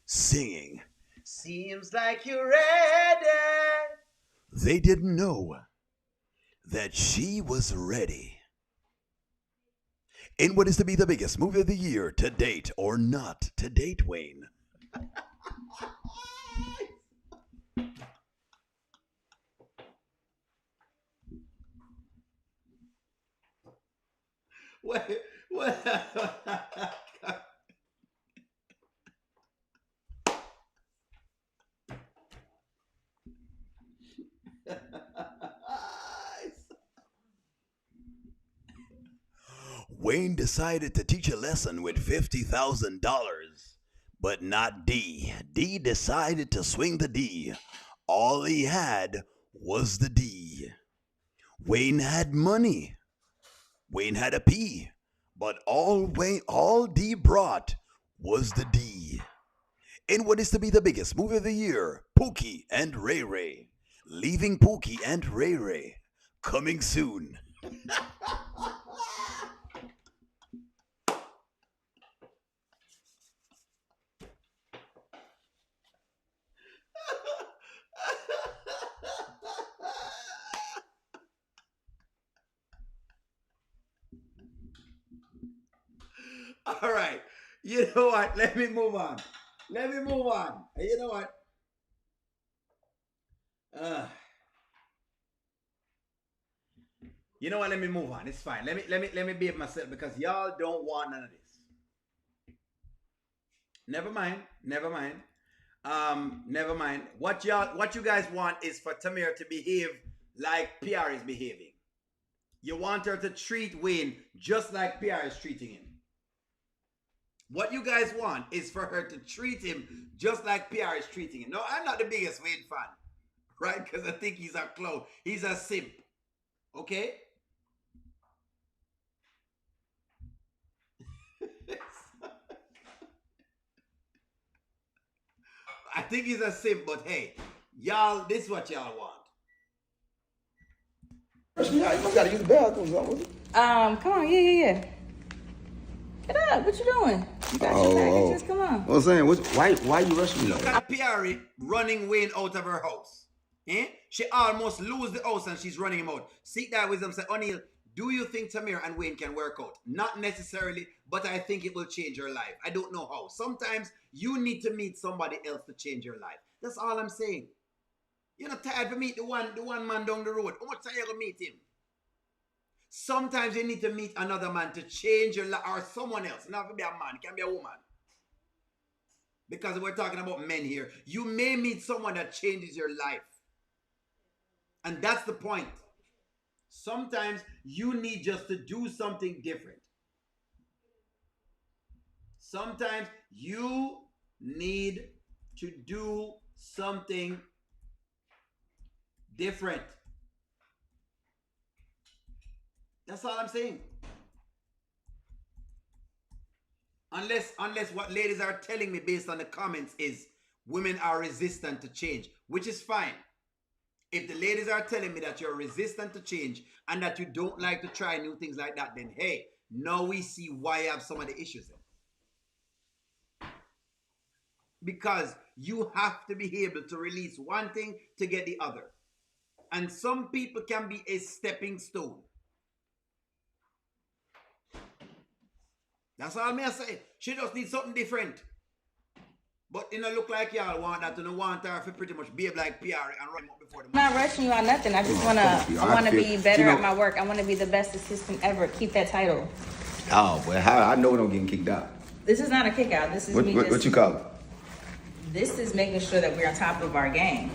[SPEAKER 7] singing, "Seems like you're ready." They didn't know that she was ready. In what is to be the biggest movie of the year to date or not to date, Wayne.
[SPEAKER 1] What?
[SPEAKER 7] Wayne decided to teach a lesson with $50,000, but not D. D decided to swing the D. All he had was the D. Wayne had money. Wayne had a P, but all D brought was the D. In what is to be the biggest movie of the year, Pookie and Ray Ray. Leaving Pookie and Ray Ray. Coming soon.
[SPEAKER 1] All right. You know what? Let me move on. You know what? You know what? Let me move on. It's fine. Let me behave myself because y'all don't want none of this. Never mind. Never mind. What you guys want is for Tamera to behave like PR is behaving. You want her to treat Wayne just like PR is treating him. What you guys want is for her to treat him just like PR is treating him. No, I'm not the biggest Wayne fan, right? Because I think he's a clown. He's a simp. Okay? I think he's a simp, but hey, y'all, this is what y'all want.
[SPEAKER 2] You gotta use the bathroom, something.
[SPEAKER 3] Come on, yeah. Get up, what you doing? You got your packages, come on.
[SPEAKER 2] What I'm saying, why you rushing me?
[SPEAKER 1] Look at Piari running Wayne out of her house. Eh? She almost lose the house and she's running him out. Seek that wisdom, say, O'Neal, do you think Tamera and Wayne can work out? Not necessarily, but I think it will change your life. I don't know how. Sometimes you need to meet somebody else to change your life. That's all I'm saying. You're not tired to meet the one man down the road. How much time you gonna meet him? Sometimes you need to meet another man to change your life, or someone else. Not to be a man, it can be a woman. Because we're talking about men here. You may meet someone that changes your life. And that's the point. Sometimes you need just to do something different. Sometimes you need to do something different. That's all I'm saying. Unless what ladies are telling me based on the comments is women are resistant to change, which is fine. If the ladies are telling me that you're resistant to change and that you don't like to try new things like that, then hey, now we see why you have some of the issues then. Because you have to be able to release one thing to get the other. And some people can be a stepping stone. That's all I say. She just needs something different. But it don't look like y'all want that. You don't want her to pretty much behave like PR and run up before the
[SPEAKER 3] I'm not rushing you on nothing. I just wanna be better at my work. I wanna be the best assistant ever. Keep that title.
[SPEAKER 2] Oh, well, how I know it don't getting kicked out.
[SPEAKER 3] This is not a kick out. This is
[SPEAKER 2] What you call it?
[SPEAKER 3] This is making sure that we're on top of our game.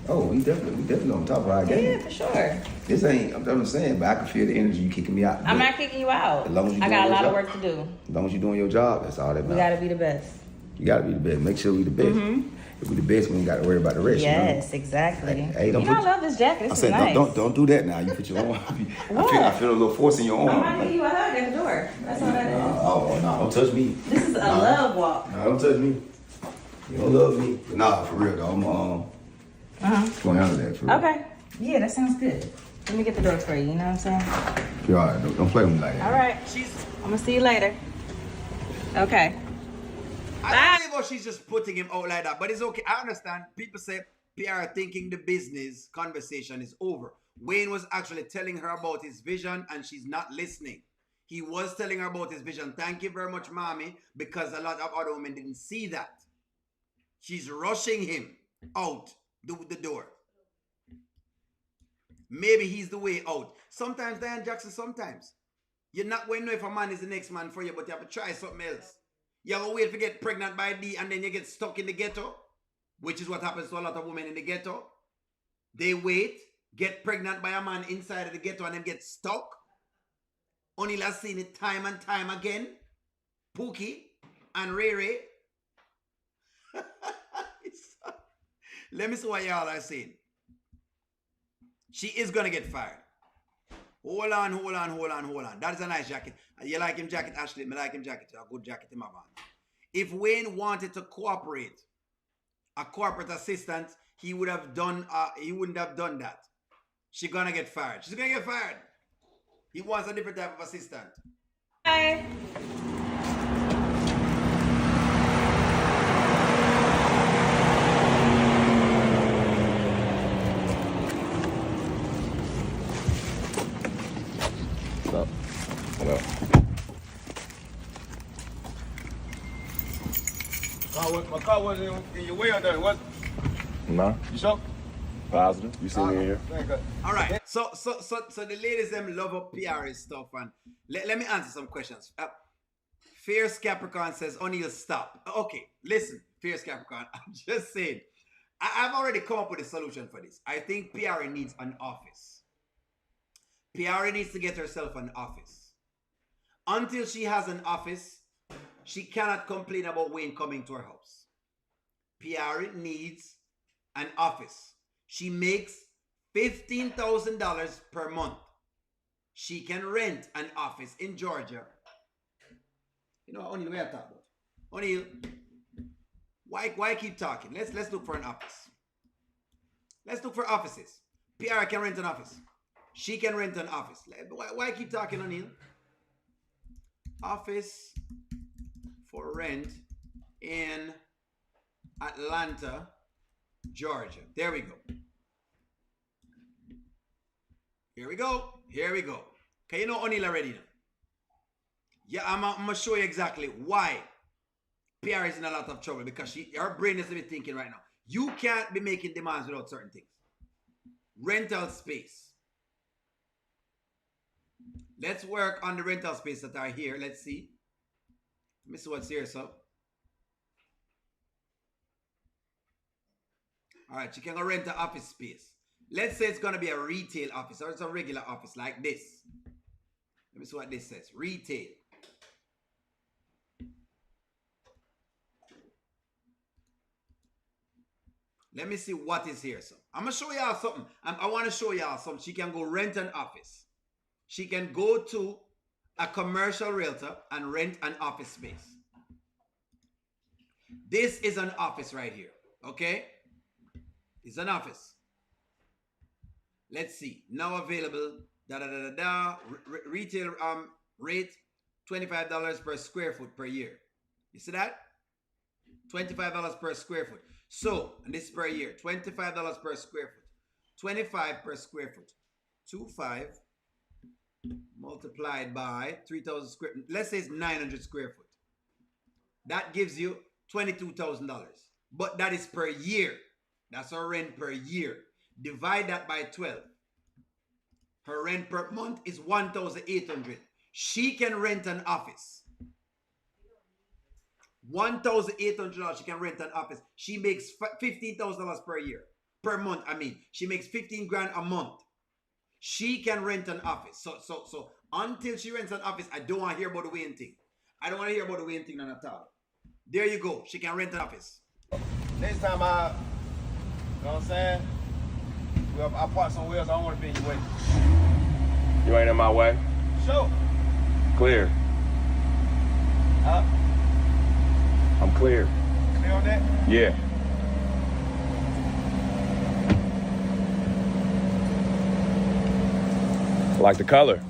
[SPEAKER 2] Oh, we definitely on top of our game.
[SPEAKER 3] Yeah, for sure.
[SPEAKER 2] This ain't, I'm saying, but I can feel the energy you kicking me out.
[SPEAKER 3] I'm not kicking you out.
[SPEAKER 2] As long as you
[SPEAKER 3] I got a lot
[SPEAKER 2] job,
[SPEAKER 3] of work to do.
[SPEAKER 2] As long as you're doing your job, that's all that matters.
[SPEAKER 3] We gotta be the best.
[SPEAKER 2] You gotta be the best. Make sure we the best. Mm-hmm. If we the best, we ain't gotta worry about the rest.
[SPEAKER 3] Yes,
[SPEAKER 2] you know?
[SPEAKER 3] exactly.
[SPEAKER 2] Hey,
[SPEAKER 3] I love this jacket. This is nice.
[SPEAKER 2] Don't do that now. You put your arm. I feel a little force in your arm.
[SPEAKER 3] I'm gonna give you a hug at the door. That's all that is.
[SPEAKER 2] Oh no, don't touch me.
[SPEAKER 3] This is a love walk.
[SPEAKER 2] No, don't touch me. You don't love me? Nah, for real though. I'm gonna handle that for real.
[SPEAKER 3] Okay. Yeah, that sounds good. Let me get the door for you. You know what I'm saying?
[SPEAKER 2] You all right? Don't play with me like that.
[SPEAKER 3] All right. I'm gonna see you later. Okay.
[SPEAKER 1] I don't believe how she's just putting him out like that, but it's okay. I understand. People say PR thinking the business conversation is over. Wayne was actually telling her about his vision and she's not listening. He was telling her about his vision. Thank you very much, mommy, because a lot of other women didn't see that. She's rushing him out the door. Maybe he's the way out. Sometimes, Diane Jackson, sometimes. You're not going to know if a man is the next man for you, but you have to try something else. You have to wait to get pregnant by D and then you get stuck in the ghetto, which is what happens to a lot of women in the ghetto. They wait, get pregnant by a man inside of the ghetto and then get stuck. Only has seen it time and time again. Pookie and Ray Ray. Let me see what y'all are saying. She is going to get fired. Hold on. That is a nice jacket. You like him jacket, Ashley? I like him jacket. A good jacket in my van. If Wayne wanted to cooperate, a corporate assistant, he would have done. He wouldn't have done that. She's gonna get fired. She's gonna get fired. He wants a different type of assistant.
[SPEAKER 3] Hi.
[SPEAKER 8] Hello. My car wasn't in your way or nothing, was it? No. You sure? Positive. You see me here.
[SPEAKER 1] All right. So the ladies them love up PR stuff, and let me answer some questions. Fierce Capricorn says, O'Neal, stop. Okay, listen, Fierce Capricorn. I'm just saying, I've already come up with a solution for this. I think PR needs an office. PR needs to get herself an office. Until she has an office, she cannot complain about Wayne coming to her house. PR needs an office. She makes $15,000 per month. She can rent an office in Georgia. You know, O'Neal, we have to talk about. O'Neal, why keep talking? Let's look for an office. Let's look for offices. PR can rent an office. She can rent an office. Why keep talking, O'Neal? Office for rent in Atlanta, Georgia. There we go. Here we go. Okay, you know O'Neal already now. Yeah, I'm going to show you exactly why PR is in a lot of trouble, because her brain is thinking right now. You can't be making demands without certain things. Rental space. Let's work on the rental space that are here. Let's see. Let me see what's here, so. All right, you can go rent an office space. Let's say it's going to be a retail office or it's a regular office like this. Let me see what this says. Retail. Let me see what is here, so. I'm going to show y'all something. I want to show y'all something. She can go rent an office. She can go to a commercial realtor and rent an office space. This is an office right here, okay? It's an office. Let's see. Now available, retail rate, $25 per square foot per year. You see that? $25 per square foot. So, and this is per year, $25 per square foot. 25 per square foot. 25 multiplied by 3,000 square, let's say it's 900 square foot. That gives you $22,000. But that is per year. That's her rent per year. Divide that by 12. Her rent per month is $1,800. She can rent an office. $1,800 she can rent an office. She makes $15,000 per year. Per month, I mean. She makes 15 grand a month. She can rent an office. So until she rents an office, I don't want to hear about the Wayne thing. I don't want to hear about the Wayne thing at all. There you go. She can rent an office.
[SPEAKER 8] Next time you know what I'm saying? Well, I park somewhere else, I don't want to be in your way. You ain't in my way? Sure. Clear. I'm clear. Clear on that?
[SPEAKER 9] Yeah. Like the color.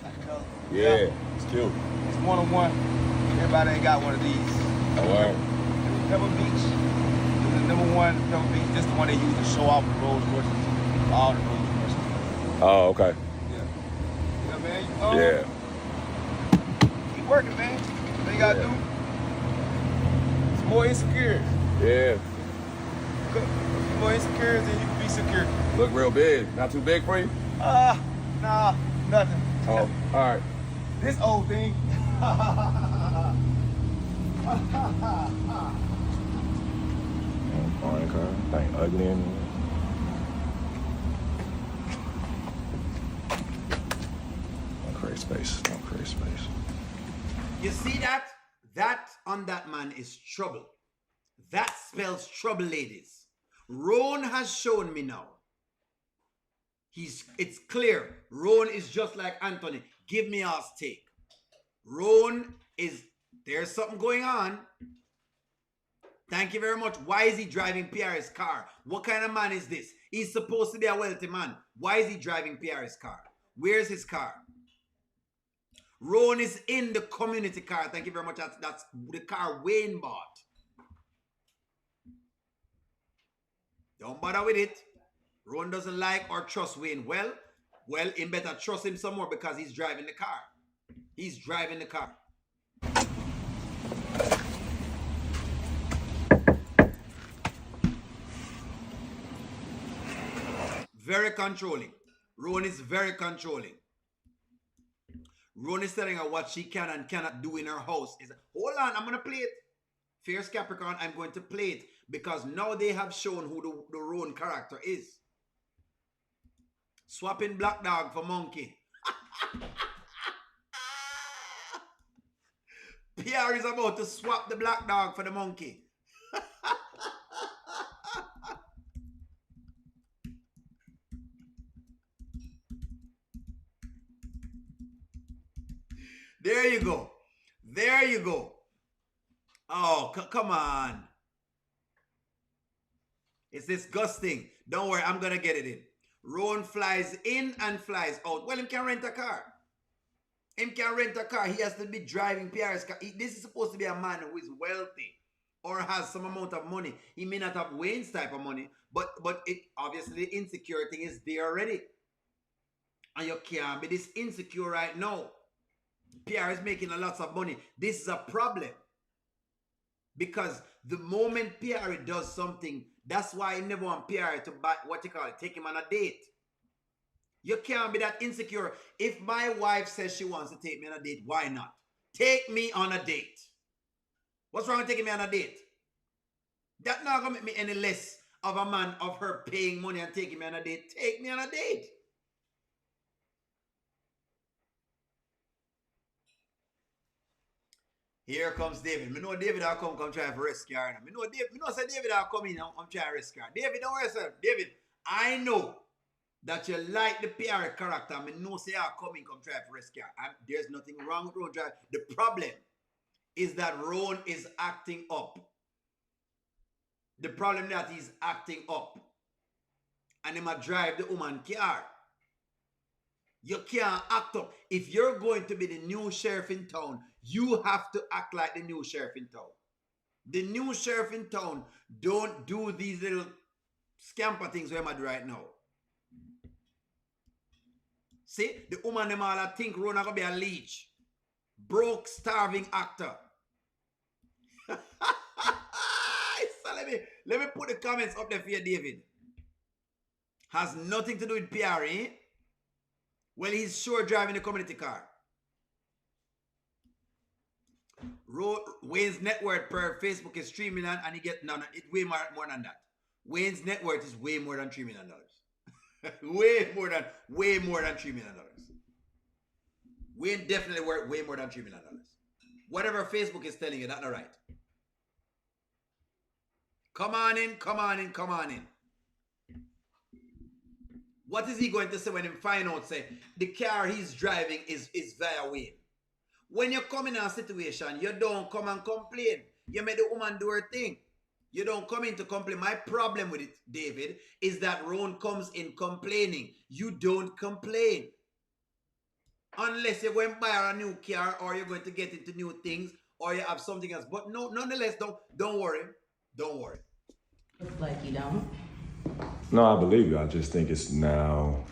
[SPEAKER 8] Like the color.
[SPEAKER 9] Yeah. It's cute.
[SPEAKER 8] It's one-on-one. Everybody ain't got one of these.
[SPEAKER 9] All right.
[SPEAKER 8] Pebble Beach. The number one Pebble Beach. This is the one they use to show off the Rolls Royces. All the Rolls Royces.
[SPEAKER 9] Oh, okay.
[SPEAKER 8] Yeah. Yeah, man.
[SPEAKER 9] Yeah.
[SPEAKER 8] Keep working, man. What you gotta do? It's more insecure.
[SPEAKER 9] Yeah.
[SPEAKER 8] More insecure than you can be secure.
[SPEAKER 9] Look real big. Not too big for you?
[SPEAKER 8] Nah, nothing.
[SPEAKER 9] Oh, all right.
[SPEAKER 8] This old thing.
[SPEAKER 9] Foreign car. Thing ugly in there. Don't create space. Don't create space.
[SPEAKER 1] You see that? That on that man is trouble. That spells trouble, ladies. Ron has shown me now. It's clear. Ron is just like Anthony. Give me our stake. Ron is, there's something going on. Thank you very much. Why is he driving PR's car? What kind of man is this? He's supposed to be a wealthy man. Why is he driving PR's car? Where's his car? Ron is in the community car. Thank you very much. That's the car Wayne bought. Don't bother with it. Ron doesn't like or trust Wayne. Well, he better trust him some more because he's driving the car. He's driving the car. Very controlling. Ron is very controlling. Ron is telling her what she can and cannot do in her house. Hold on, I'm going to play it. Fierce Capricorn, I'm going to play it because now they have shown who the Ron character is. Swapping black dog for monkey. PR is about to swap the black dog for the monkey. There you go. There you go. Oh, come on. It's disgusting. Don't worry, I'm going to get it in. Ron flies in and flies out. Well, him can rent a car. Him can rent a car. He has to be driving PR's car. This is supposed to be a man who is wealthy or has some amount of money. He may not have Wayne's type of money, but it obviously the insecurity is there already. And you can't be this insecure right now. PR is making a lot of money. This is a problem. Because the moment PR does something, that's why I never want PR to buy, take him on a date. You can't be that insecure. If my wife says she wants to take me on a date, why not? Take me on a date. What's wrong with taking me on a date? That's not going to make me any less of a man of her paying money and taking me on a date. Take me on a date. Here comes David. I know David will come try to rescue her. I know David will come in and try to rescue her. David, don't worry yourself. David, I know that you like the PR character. I know say I'll come in come try to rescue her. There's nothing wrong with Ron Drive. The problem is that Ron is acting up. The problem is that he's acting up. And he might drive the woman car. You can't act up. If you're going to be the new sheriff in town, you have to act like the new sheriff in town. The new sheriff in town don't do these little scamper things we do right now. See, the woman them all think Rona gonna be a leech. Broke, starving actor. So let me put the comments up there for you, David. Has nothing to do with PR, eh? Well, he's sure driving the community car. Wayne's net worth per Facebook is $3 million, and he get it's way more than that. Wayne's net worth is way more than $3 million. way more than $3 million. Wayne definitely worth way more than $3 million. Whatever Facebook is telling you, that's not right. Come on in. What is he going to say when he find out, say, the car he's driving is via Wayne? When you come in a situation, you don't come and complain. You make the woman do her thing. You don't come in to complain. My problem with it, David, is that Ron comes in complaining. You don't complain. Unless you're going to buy a new car or you're going to get into new things or you have something else. But no, nonetheless, don't worry. Don't worry.
[SPEAKER 3] Looks like you don't.
[SPEAKER 9] No, I believe you. I just think now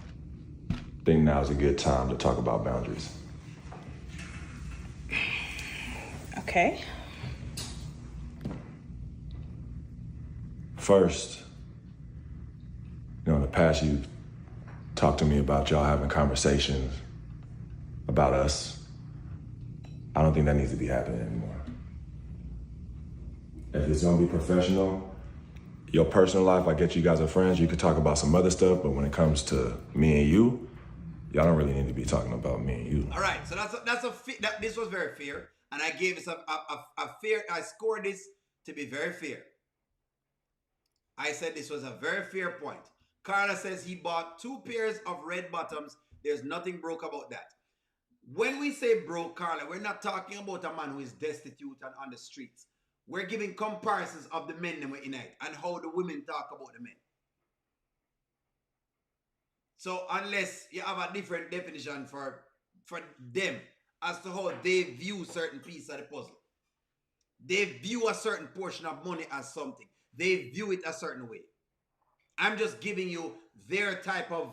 [SPEAKER 9] is a good time to talk about boundaries.
[SPEAKER 3] Okay.
[SPEAKER 9] First, in the past you've talked to me about y'all having conversations about us. I don't think that needs to be happening anymore. If it's gonna be professional, your personal life, I get you guys are friends, you could talk about some other stuff, but when it comes to me and you, y'all don't really need to be talking about me and you.
[SPEAKER 1] All right, so this was very fair, and I gave this a fair. I scored this to be very fair. I said this was a very fair point. Carla says he bought 2 pairs of red bottoms. There's nothing broke about that. When we say broke, Carla, we're not talking about a man who is destitute and on the streets. We're giving comparisons of the men that were in it and how the women talk about the men. So unless you have a different definition for them as to how they view certain piece of the puzzle. They view a certain portion of money as something. They view it a certain way. I'm just giving you their type of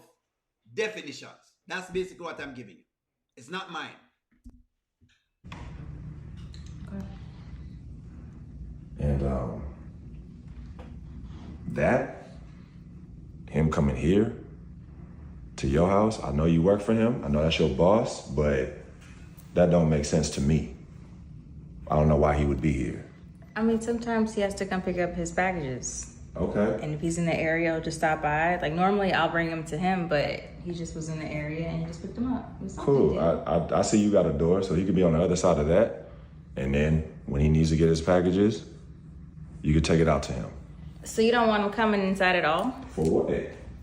[SPEAKER 1] definitions. That's basically what I'm giving you. It's not mine.
[SPEAKER 9] And him coming here to your house, I know you work for him, I know that's your boss, but that don't make sense to me. I don't know why he would be here.
[SPEAKER 3] I mean, sometimes he has to come pick up his packages.
[SPEAKER 9] Okay.
[SPEAKER 3] And if he's in the area, I'll just stop by. Like, normally I'll bring him to him, but he just was in the area and he just picked him up.
[SPEAKER 9] Cool. I see you got a door, so he could be on the other side of that. And then when he needs to get his packages, you could take it out to him.
[SPEAKER 3] So you don't want him coming inside at all?
[SPEAKER 9] For what?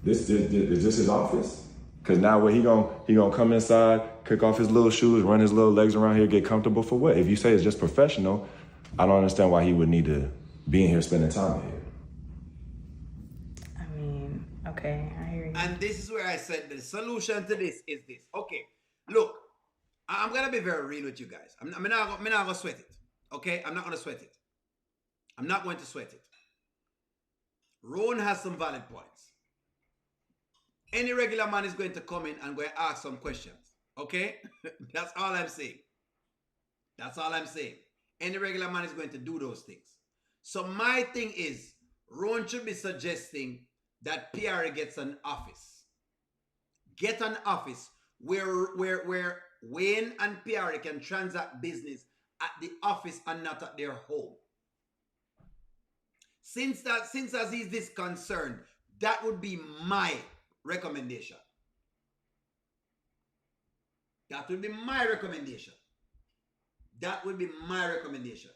[SPEAKER 9] Is this his office? Because now he gonna come inside, kick off his little shoes, run his little legs around here, get comfortable for what? If you say it's just professional, I don't understand why he would need to be in here spending time here.
[SPEAKER 3] I mean, okay, I hear you.
[SPEAKER 1] And this is where I said the solution to this is this. Okay, look, I'm gonna be very real with you guys. I'm not gonna sweat it. Okay, I'm not gonna sweat it. I'm not going to sweat it. Ron has some valid points. Any regular man is going to come in and go and ask some questions. Okay? That's all I'm saying. That's all I'm saying. Any regular man is going to do those things. So my thing is, Ron should be suggesting that PR gets an office. Get an office where Wayne and PR can transact business at the office and not at their home. Since as he's this concerned, that would be my recommendation. That would be my recommendation. That would be my recommendation.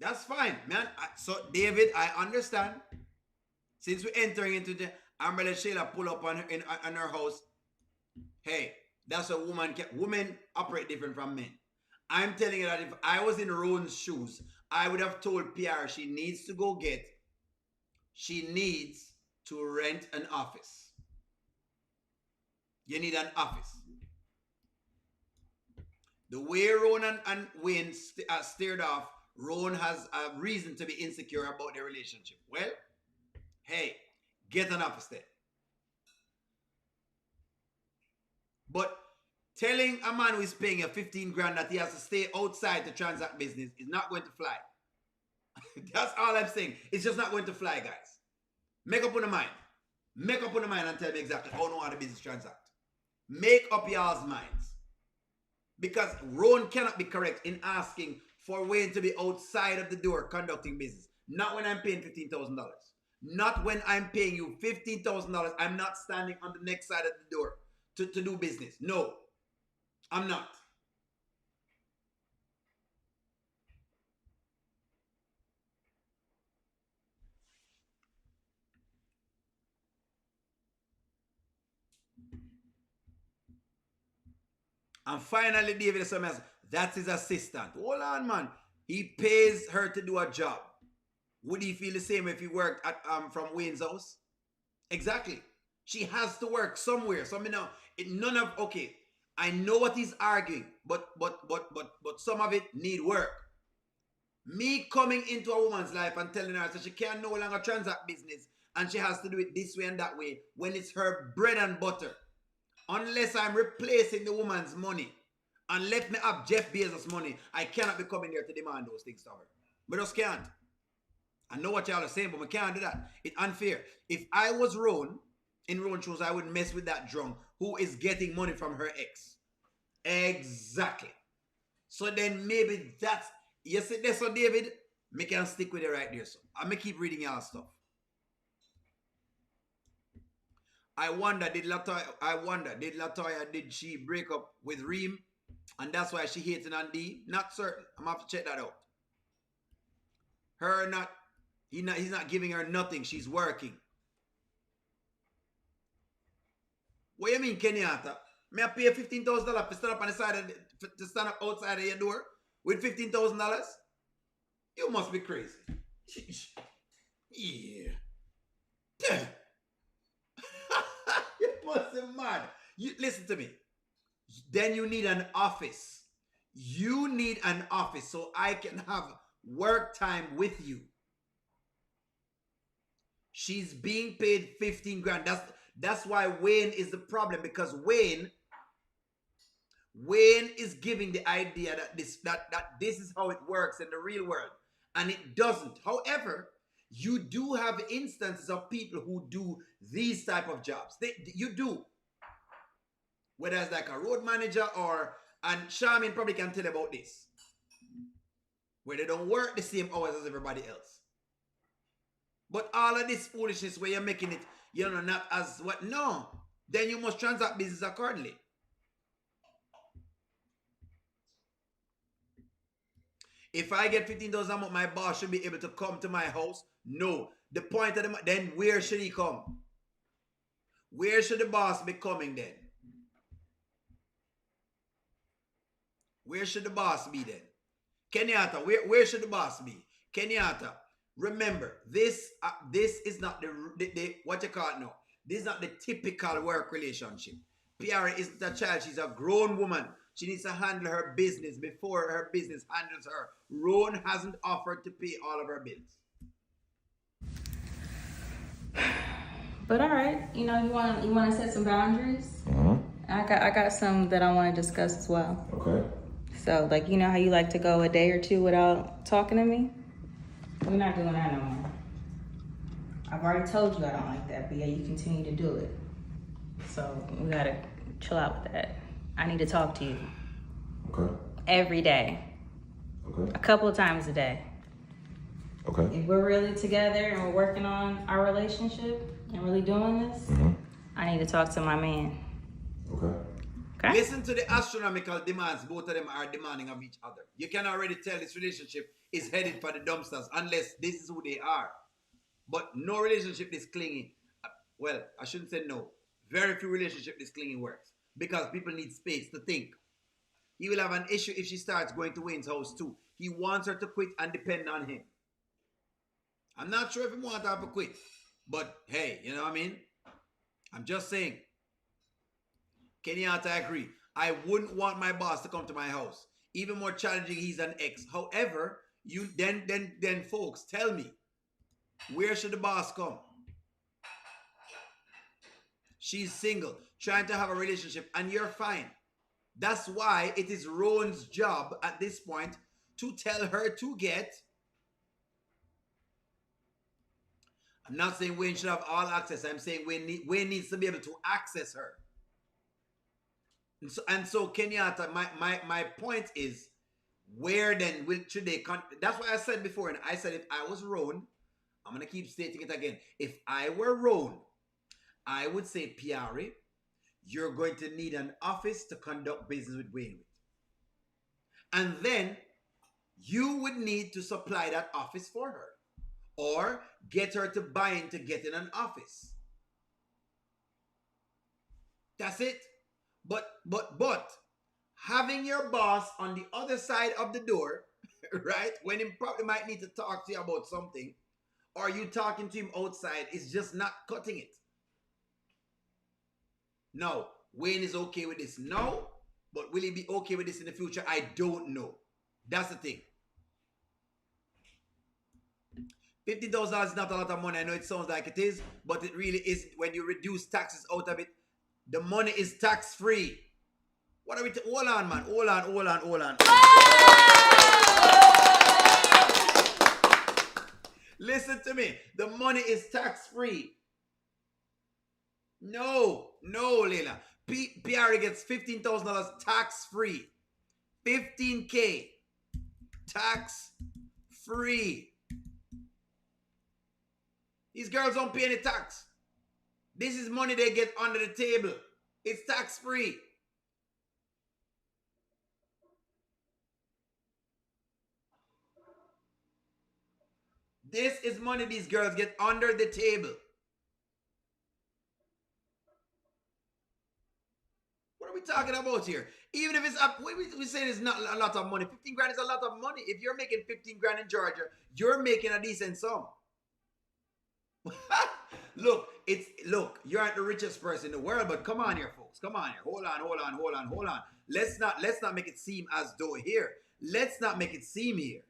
[SPEAKER 1] That's fine, man. So, David, I understand. Since we're entering into the Amber Shayla pull up on her house. Hey, that's a woman. Women operate different from men. I'm telling you that if I was in Ron's shoes, I would have told PR she needs to rent an office. You need an office. The way Ron and Wayne steered off, Ron has a reason to be insecure about their relationship. Well, hey, get an office there. But telling a man who is paying you 15 grand that he has to stay outside to transact business is not going to fly. That's all I'm saying. It's just not going to fly, guys. Make up on the mind. Make up on the mind and tell me exactly how no other business transact. Make up y'all's minds. Because Ron cannot be correct in asking for Wayne to be outside of the door conducting business. Not when I'm paying $15,000. Not when I'm paying you $15,000. I'm not standing on the next side of the door to do business. No. I'm not. And finally, David, That's his assistant. Hold on, man. He pays her to do a job. Would he feel the same if he worked at from Wayne's house? Exactly. She has to work somewhere. So I mean, now, none of okay. I know what he's arguing, but some of it need work. Me coming into a woman's life and telling her that she can no longer transact business and she has to do it this way and that way when it's her bread and butter. Unless I'm replacing the woman's money and let me have Jeff Bezos' money, I cannot be coming there to demand those things to her. But just can't. I know what y'all are saying, but we can't do that. It's unfair. If I was Ron, in Ron shoes, I would mess with that drunk who is getting money from her ex. Exactly. So then maybe that's, you see this, so David, me can stick with it right there. So I'm going to keep reading y'all stuff. I wonder, did Latoya, did she break up with Reem? And that's why she hating on D? Not certain. I'm going to have to check that out. He's not giving her nothing. She's working. What you mean, Kenyatta? May I pay $15,000 to stand up on the side to stand up outside of your door with $15,000? You must be crazy. Yeah. You must be mad. Listen to me. Then you need an office. You need an office so I can have work time with you. She's being paid 15 grand. That's why Wayne is the problem, because Wayne is giving the idea that this is how it works in the real world, and it doesn't. However, you do have instances of people who do these type of jobs. You do. Whether it's like a road manager and Charmin probably can tell you about this, where they don't work the same hours as everybody else. But all of this foolishness where you're making it, not as what? No. Then you must transact business accordingly. If I get 15,000 a month, my boss should be able to come to my house? No. The point of then where should he come? Where should the boss be coming then? Where should the boss be then? Kenyatta, where should the boss be? Kenyatta, remember, this is not the what you call it now. This is not the typical work relationship. Piara isn't a child. She's a grown woman. She needs to handle her business before her business handles her. Roan hasn't offered to pay all of her bills.
[SPEAKER 3] But all right, you want to set some boundaries.
[SPEAKER 9] Mm-hmm.
[SPEAKER 3] I got some that I want to discuss as well.
[SPEAKER 9] Okay.
[SPEAKER 3] So like, how you like to go a day or two without talking to me? We're not doing that no more. I've already told you I don't like that, but yeah, you continue to do it. So we gotta chill out with that. I need to talk to you.
[SPEAKER 9] Okay.
[SPEAKER 3] Every day.
[SPEAKER 9] Okay.
[SPEAKER 3] A couple of times a day.
[SPEAKER 9] Okay.
[SPEAKER 3] If we're really together and we're working on our relationship and really doing this, I need to talk to my man.
[SPEAKER 9] Okay.
[SPEAKER 3] Okay?
[SPEAKER 1] Listen to the astronomical demands both of them are demanding of each other. You can already tell this relationship is headed for the dumpsters unless this is who they are. But no relationship is clinging. Well, I shouldn't say no. Very few relationships this clinging works because people need space to think. He will have an issue if she starts going to Wayne's house too. He wants her to quit and depend on him. I'm not sure if he wants her to quit. But hey, you know what I mean? I'm just saying. Kenyatta, I agree. I wouldn't want my boss to come to my house. Even more challenging, he's an ex. However, you then folks, tell me, where should the boss come? She's single, trying to have a relationship, and you're fine. That's why it is Rowan's job at this point to tell her to get. I'm not saying Wayne should have all access. I'm saying Wayne needs to be able to access her. And so Kenyatta, my point is, where then should they? That's what I said before, and I said if I was Rowan, I'm gonna keep stating it again. If I were Rowan, I would say, Piari, you're going to need an office to conduct business with Wayne with. And then you would need to supply that office for her. Or get her to buy in to get in an office. That's it. But having your boss on the other side of the door, right, when he probably might need to talk to you about something, or you talking to him outside, is just not cutting it. No, Wayne is okay with this now, but will he be okay with this in the future? I don't know. That's the thing. $50,000 is not a lot of money. I know it sounds like it is, but it really is. When you reduce taxes out of it, the money is tax-free. What are we? Hold on, man. Hold on. Listen to me. The money is tax-free. No, Layla. PR gets $15,000 tax-free. $15K tax-free. These girls don't pay any tax. This is money they get under the table. It's tax-free. This is money these girls get under the table. What are we talking about here? Even if it's up, we say it's not a lot of money. 15 grand is a lot of money. If you're making 15 grand in Georgia, you're making a decent sum. Look, you aren't the richest person in the world, but come on here, folks. Come on here. Hold on. Let's not make it seem as though here. Let's not make it seem here.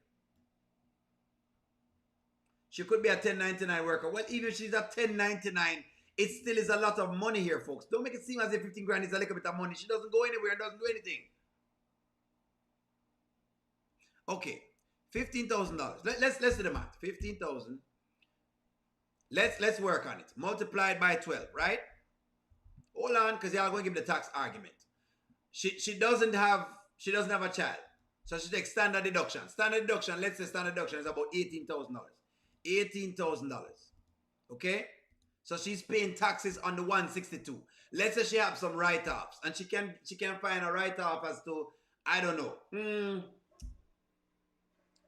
[SPEAKER 1] She could be a 1099 worker. Well, even if she's a 1099, it still is a lot of money here, folks. Don't make it seem as if 15 grand is a little bit of money. She doesn't go anywhere and doesn't do anything. Okay, $15,000. Let's do the math. 15,000. Let's work on it. Multiplied by 12, right? Hold on, because y'all going to give the tax argument. She doesn't have a child, so she takes standard deduction. Let's say standard deduction is about $18,000. $18,000. Okay? So she's paying taxes on the 162. Let's say she has some write-offs, and she can find a write-off as to, I don't know.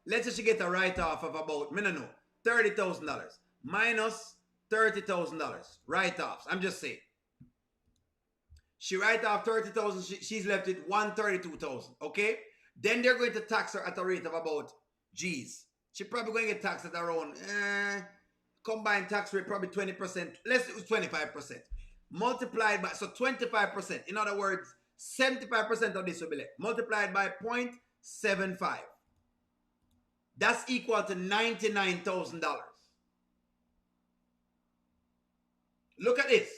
[SPEAKER 1] Let's say she get a write-off of about, $30,000 minus $30,000 write-offs. I'm just saying. She write off $30,000. She's left with $132,000. Okay? Then they're going to tax her at a rate of about, geez, she's probably going to get taxed at around combined tax rate, probably 20%. Let's do 25%. Multiplied by, so 25%. In other words, 75% of this will be left. Multiplied by 0.75. That's equal to $99,000. Look at this.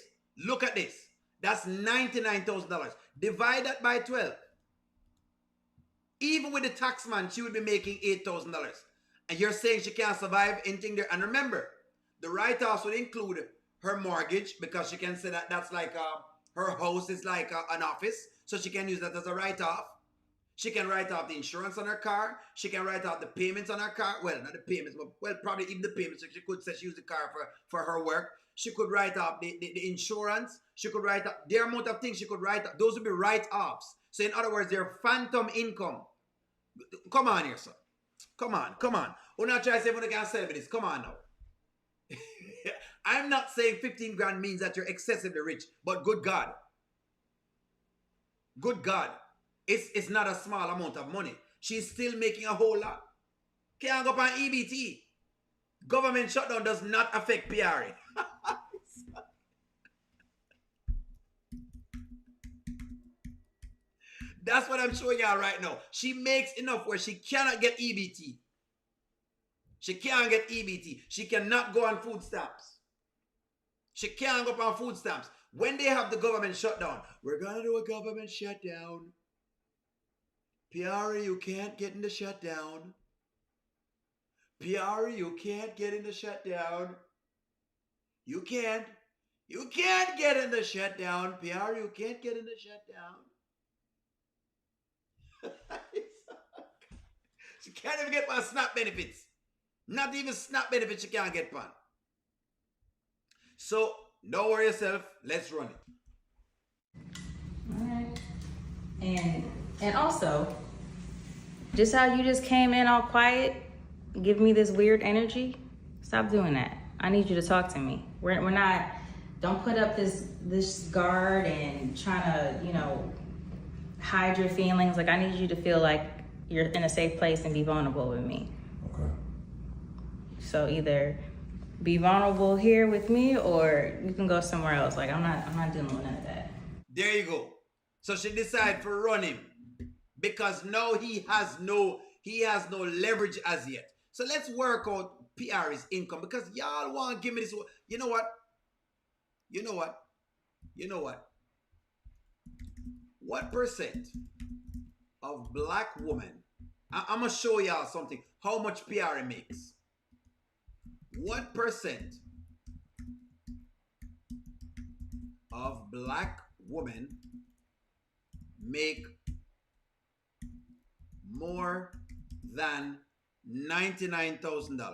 [SPEAKER 1] That's $99,000. Divide that by 12. Even with the tax man, she would be making $8,000. And you're saying she can't survive anything there. And remember, the write-offs would include her mortgage, because she can say that that's like her house is like an office. So she can use that as a write-off. She can write off the insurance on her car. She can write off the payments on her car. Well, not the payments, but probably even the payments. So she could say she used the car for her work. She could write off the insurance. She could write off the amount of things she could write off. Those would be write-offs. So in other words, they're phantom income. Come on here, sir. Come on. We're not trying to say we can't sell me this. Come on now. I'm not saying 15 grand means that you're excessively rich, but good God. It's not a small amount of money. She's still making a whole lot. Can't go up on EBT. Government shutdown does not affect PRA. That's what I'm showing y'all right now. She makes enough where she cannot get EBT. She can't get EBT. She cannot go on food stamps. She can't go on food stamps. When they have the government shutdown, we're going to do a government shutdown. PRA, you can't get in the shutdown. PRA, you can't get in the shutdown. You can't get in the shutdown. PRA, you can't get in the shutdown. She can't even get my SNAP benefits. Not even SNAP benefits she can't get one. So, don't worry yourself. Let's run it.
[SPEAKER 3] All right. And also, just how you just came in all quiet, give me this weird energy, stop doing that. I need you to talk to me. We're not, don't put up this guard and trying to, hide your feelings. Like, I need you to feel like you're in a safe place and be vulnerable with me.
[SPEAKER 9] Okay.
[SPEAKER 3] So either be vulnerable here with me, or you can go somewhere else. Like, I'm not dealing with none of that.
[SPEAKER 1] There you go. So she decided to run him because now he has no leverage as yet. So let's work out PR's income, because y'all want to give me this. You know what? You know what? You know what? What percent of black women? I'm gonna show y'all something. How much PR makes? What percent of black women make more than $99,000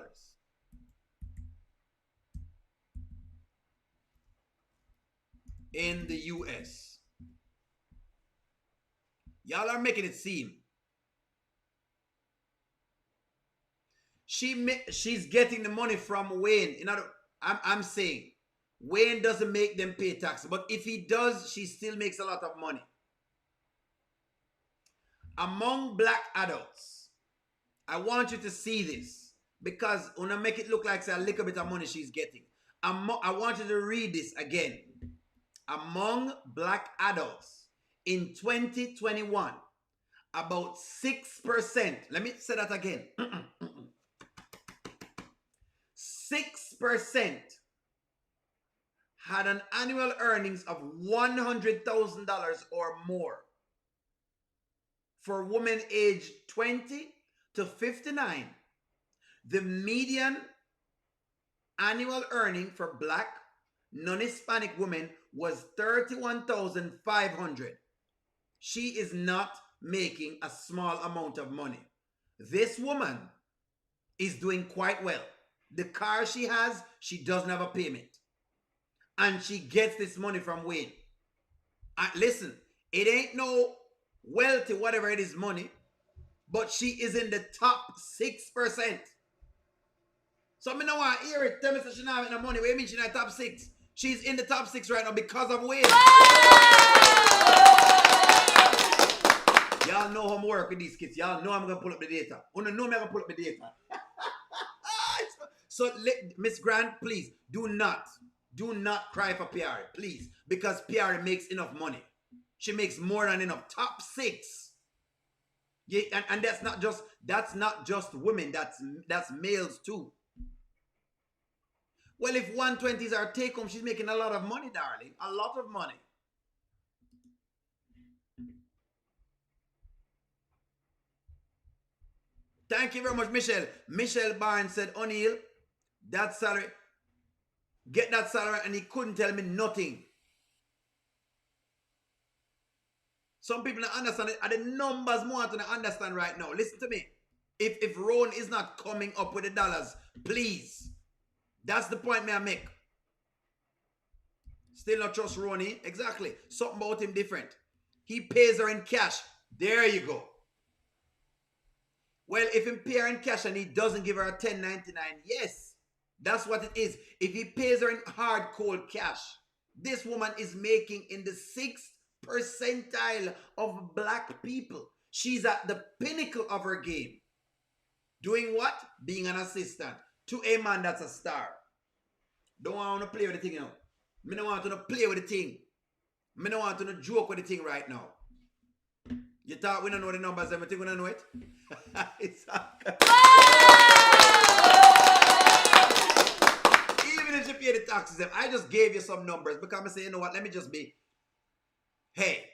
[SPEAKER 1] in the US? Y'all are making it seem she's getting the money from Wayne. I'm saying Wayne doesn't make them pay tax, but if he does, she still makes a lot of money. Among black adults, I want you to see this, because when I make it look like a little bit of money she's getting, I want you to read this again. Among black adults in 2021, about 6%, let me say that again, 6% had an annual earnings of $100,000 or more. For women aged 20 to 59, the median annual earning for black non-Hispanic women was $31,500. She is not making a small amount of money. This woman is doing quite well. The car she has, she doesn't have a payment. And she gets this money from Wayne. Listen, it ain't no wealthy, whatever it is, money, but she is in the top 6%. So I don't want to hear it. Tell me that she's not having no money. What do you mean she's in the top 6? She's in the top 6 right now because of Wayne. Y'all know how I work with these kids. Y'all know I'm going to pull up the data. You know me, I'm going to pull up the data. So, Miss Grant, please, do not cry for PR, please, because PR makes enough money. She makes more than enough. Top 6. Yeah, and that's not just women. That's males too. Well, if 120 is our take home, she's making a lot of money, darling. A lot of money. Thank you very much, Michelle. Michelle Barnes said, O'Neill, that salary, get that salary, and he couldn't tell me nothing. Some people don't understand it, and the numbers more to understand right now. Listen to me. If Ron is not coming up with the dollars, please. That's the point I make. Still not trust Ronnie. Exactly. Something about him different. He pays her in cash. There you go. Well, if he pays her in cash and he doesn't give her a 1099, yes, that's what it is. If he pays her in hard, cold cash, this woman is making in the 6th percentile of black people. She's at the pinnacle of her game. Doing what? Being an assistant to a man that's a star. Don't want to play with the thing, you know. Me don't want to play with the thing. Me don't want to joke with the thing right now. You thought we don't know the numbers, everything we don't know it? Even if you pay the taxes, I just gave you some numbers because I say, you know what, let me just be, hey,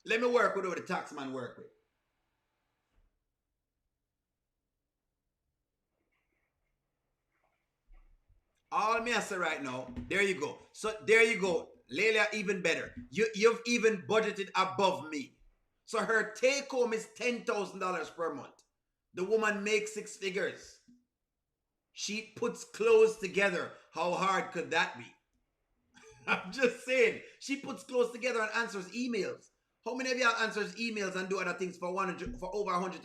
[SPEAKER 1] let me work with what the tax man work with. All me I say right now, there you go. So there you go. Leila, even better. You've even budgeted above me. So her take home is $10,000 per month. The woman makes 6 figures. She puts clothes together. How hard could that be? I'm just saying. She puts clothes together and answers emails. How many of y'all answers emails and do other things for over $100,000?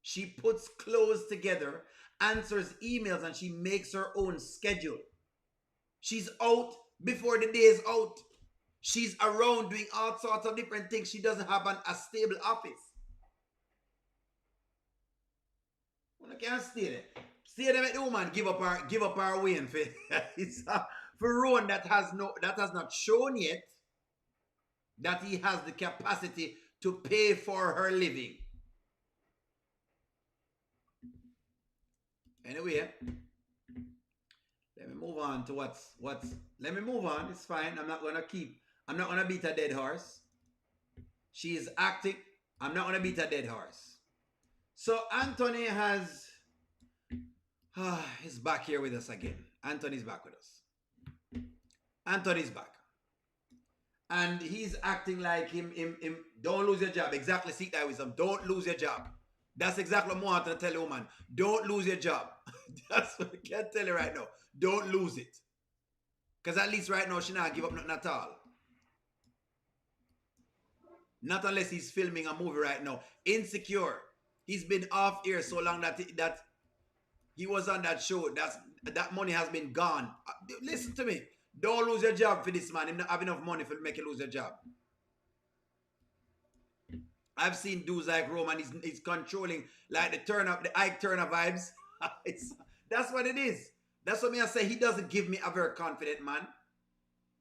[SPEAKER 1] She puts clothes together, answers emails, and she makes her own schedule. She's out before the day is out. She's around doing all sorts of different things. She doesn't have a stable office. Well, I can't stay there. Stay there, make the woman give up her Wayne for it's for Rowan that has not shown yet that he has the capacity to pay for her living. Anyway, let me move on to what's let me move on. It's fine. I'm not gonna beat a dead horse. She is acting. I'm not gonna beat a dead horse. So Anthony has he's back here with us again. Anthony's back with us. Anthony's back. And he's acting like him don't lose your job. Exactly, seek that wisdom. Don't lose your job. That's exactly what I want to tell you, woman. Don't lose your job. That's what I can tell you right now. Don't lose it. Because at least right now, she not give up nothing at all. Not unless he's filming a movie right now. Insecure. He's been off air so long that he was on that show. That money has been gone. Listen to me. Don't lose your job for this man. He not have enough money to make you lose your job. I've seen dudes like Roman. He's controlling like the Ike Turner vibes. That's what it is. That's what I say. He doesn't give me a very confident man.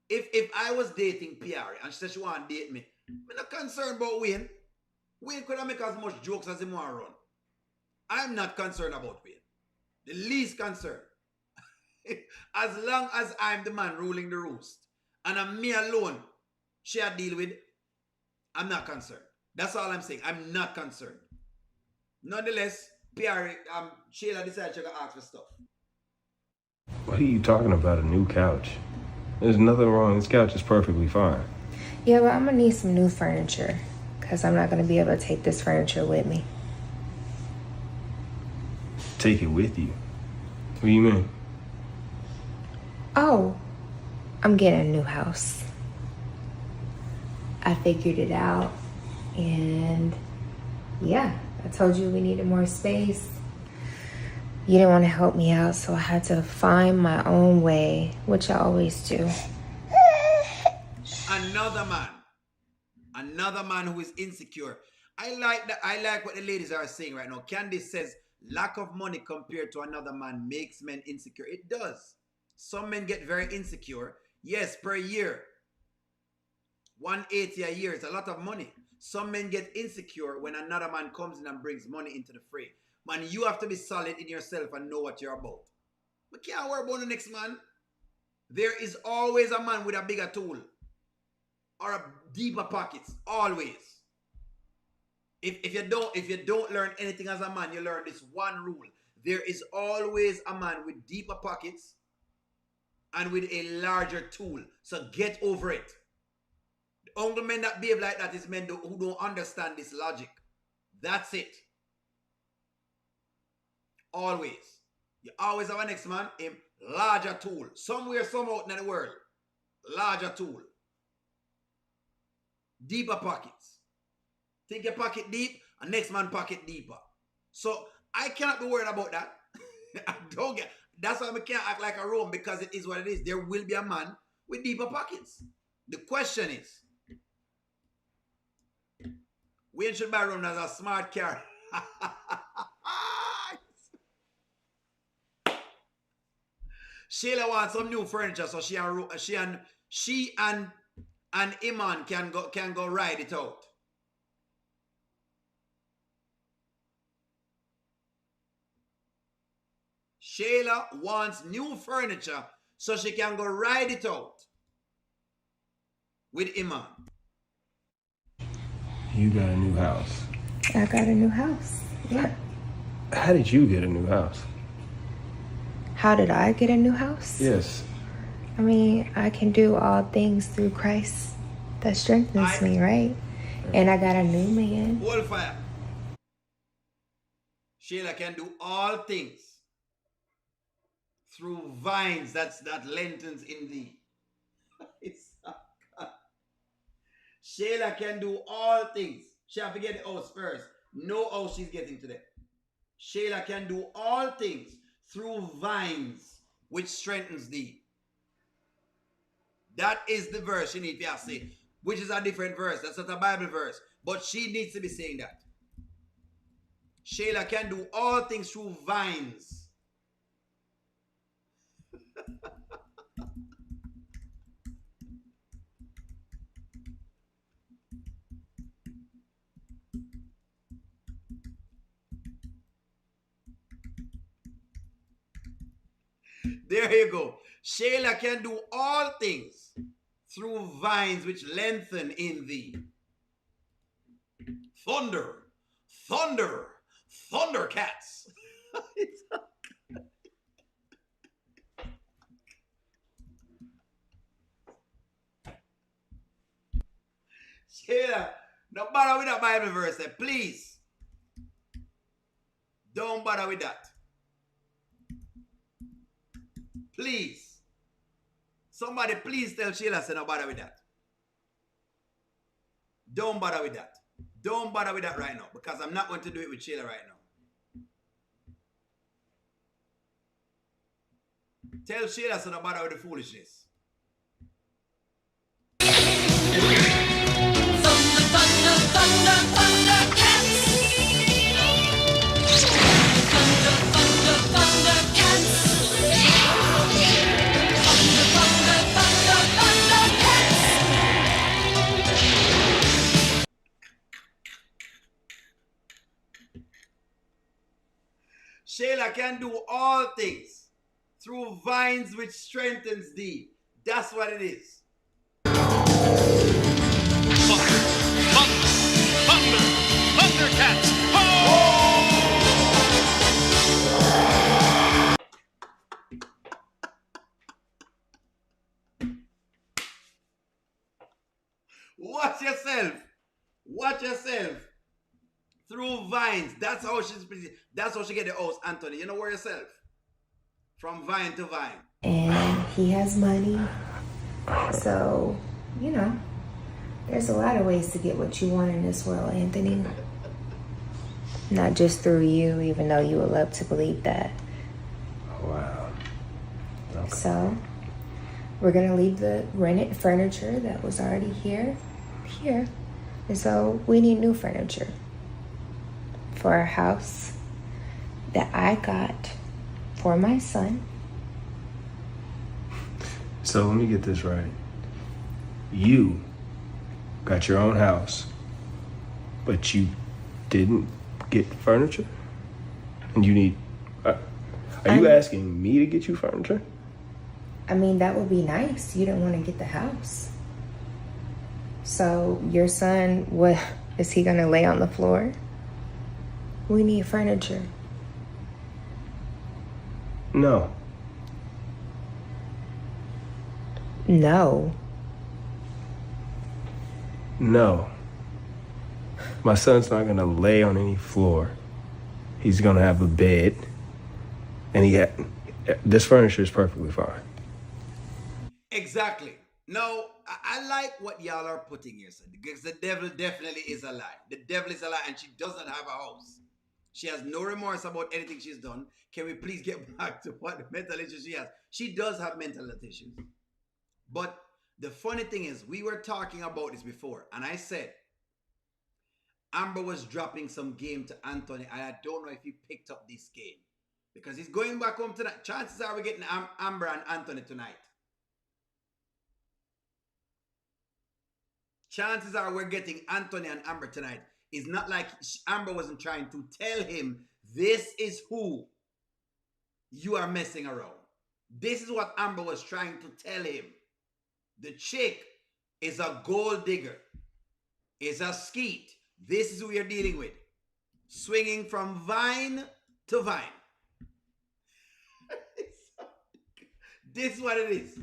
[SPEAKER 1] If I was dating Piari and she said she want to date me, I'm not concerned about Wayne. Wayne could have make as much jokes as he want to run. I'm not concerned about Wayne. The least concerned. As long as I'm the man ruling the roost and I'm me alone, she I deal with, I'm not concerned. That's all I'm saying. I'm not concerned. Nonetheless, Piari, Shayla decided she gonna ask for stuff.
[SPEAKER 9] What are you talking about? A new couch? There's nothing wrong. This couch is perfectly fine.
[SPEAKER 10] Yeah, but I'm gonna need some new furniture because I'm not gonna be able to take this furniture with me.
[SPEAKER 9] Take it with you? What do you mean?
[SPEAKER 10] Oh, I'm getting a new house. I figured it out, and yeah, I told you we needed more space. You didn't want to help me out, so I had to find my own way, which I always do.
[SPEAKER 1] Another man who is insecure. I like what the ladies are saying right now. Candice says lack of money compared to another man makes men insecure. It does. Some men get very insecure. Yes, per year. 180 a year is a lot of money. Some men get insecure when another man comes in and brings money into the fray. Man, you have to be solid in yourself and know what you're about. We can't worry about the next man. There is always a man with a bigger tool or a deeper pockets. Always. If you don't learn anything as a man, you learn this one rule. There is always a man with deeper pockets and with a larger tool. So get over it. The only men that behave like that is men who don't understand this logic. That's it. Always. You always have a next man, a larger tool. Somewhere, somehow in the world. Larger tool. Deeper pockets. Think your pocket deep, and next man pocket deeper. So I cannot be worried about that. I don't get. That's why I can't act like a Rome, because it is what it is. There will be a man with deeper pockets. The question is, Wayne should buy Rome as a smart car. Shayla wants some new furniture, so she and Iman can go ride it out. Shayla wants new furniture so she can go ride it out with Iman.
[SPEAKER 9] You got a new house.
[SPEAKER 10] I got a new house. Yeah.
[SPEAKER 9] How did you get a new house?
[SPEAKER 10] How did I get a new house?
[SPEAKER 9] Yes.
[SPEAKER 10] I mean, I can do all things through Christ that strengthens me, right? And I got a new man.
[SPEAKER 1] Hold fire. Shayla can do all things through vines that lengthens in thee. Shayla can do all things. She have to get the house first. Know how she's getting to them. Shayla can do all things through vines which strengthens thee. That is the verse she needs to say, which is a different verse. That's not a Bible verse. But she needs to be saying that. Shayla can do all things through vines. There you go. Shayla can do all things through vines which lengthen in thee. Thunder, thunder, thundercats. Shayla, don't bother with that Bible verse, please. Don't bother with that. Please. Somebody please tell Shayla to not bother with that. Don't bother with that. Don't bother with that right now, because I'm not going to do it with Shayla right now. Tell Shayla to not bother with the foolishness.
[SPEAKER 11] Thunder, thunder, thunder, thunder, cats. Thunder, thunder, thunder, cats. Thunder, thunder, thunder, thunder, cats.
[SPEAKER 1] Shayla can do all things through vines which strengthens thee. That's what it is.
[SPEAKER 11] Thundercats!
[SPEAKER 1] Watch yourself. Watch yourself. Through vines. That's how she get the house, Anthony. You know where yourself? From vine to vine.
[SPEAKER 10] And he has money. So, you know, there's a lot of ways to get what you want in this world, Anthony. Not just through you, even though you would love to believe that.
[SPEAKER 9] Wow. Okay.
[SPEAKER 10] So, we're gonna leave the rented furniture that was already here. And so, we need new furniture for our house that I got for my son.
[SPEAKER 9] So let me get this right. You got your own house, but you didn't get furniture? And you need... are you asking me to get you furniture?
[SPEAKER 10] I mean, that would be nice. You didn't want to get the house. So your son, what is he gonna lay on the floor? We need furniture.
[SPEAKER 9] No.
[SPEAKER 10] No.
[SPEAKER 9] No. My son's not gonna lay on any floor. He's gonna have a bed. And this furniture is perfectly fine.
[SPEAKER 1] Exactly. No, I like what y'all are putting here, sir, because the devil definitely is a lie. The devil is a lie, and she doesn't have a house. She has no remorse about anything she's done. Can we please get back to what mental issues she has? She does have mental health issues. But the funny thing is, we were talking about this before, and I said, Amber was dropping some game to Anthony, and I don't know if he picked up this game. Because he's going back home tonight. Chances are we're getting Amber and Anthony tonight. Chances are we're getting Anthony and Amber tonight. It's not like Amber wasn't trying to tell him, this is who you are messing around. This is what Amber was trying to tell him. The chick is a gold digger. Is a skeet. This is who you're dealing with. Swinging from vine to vine. This is what it is.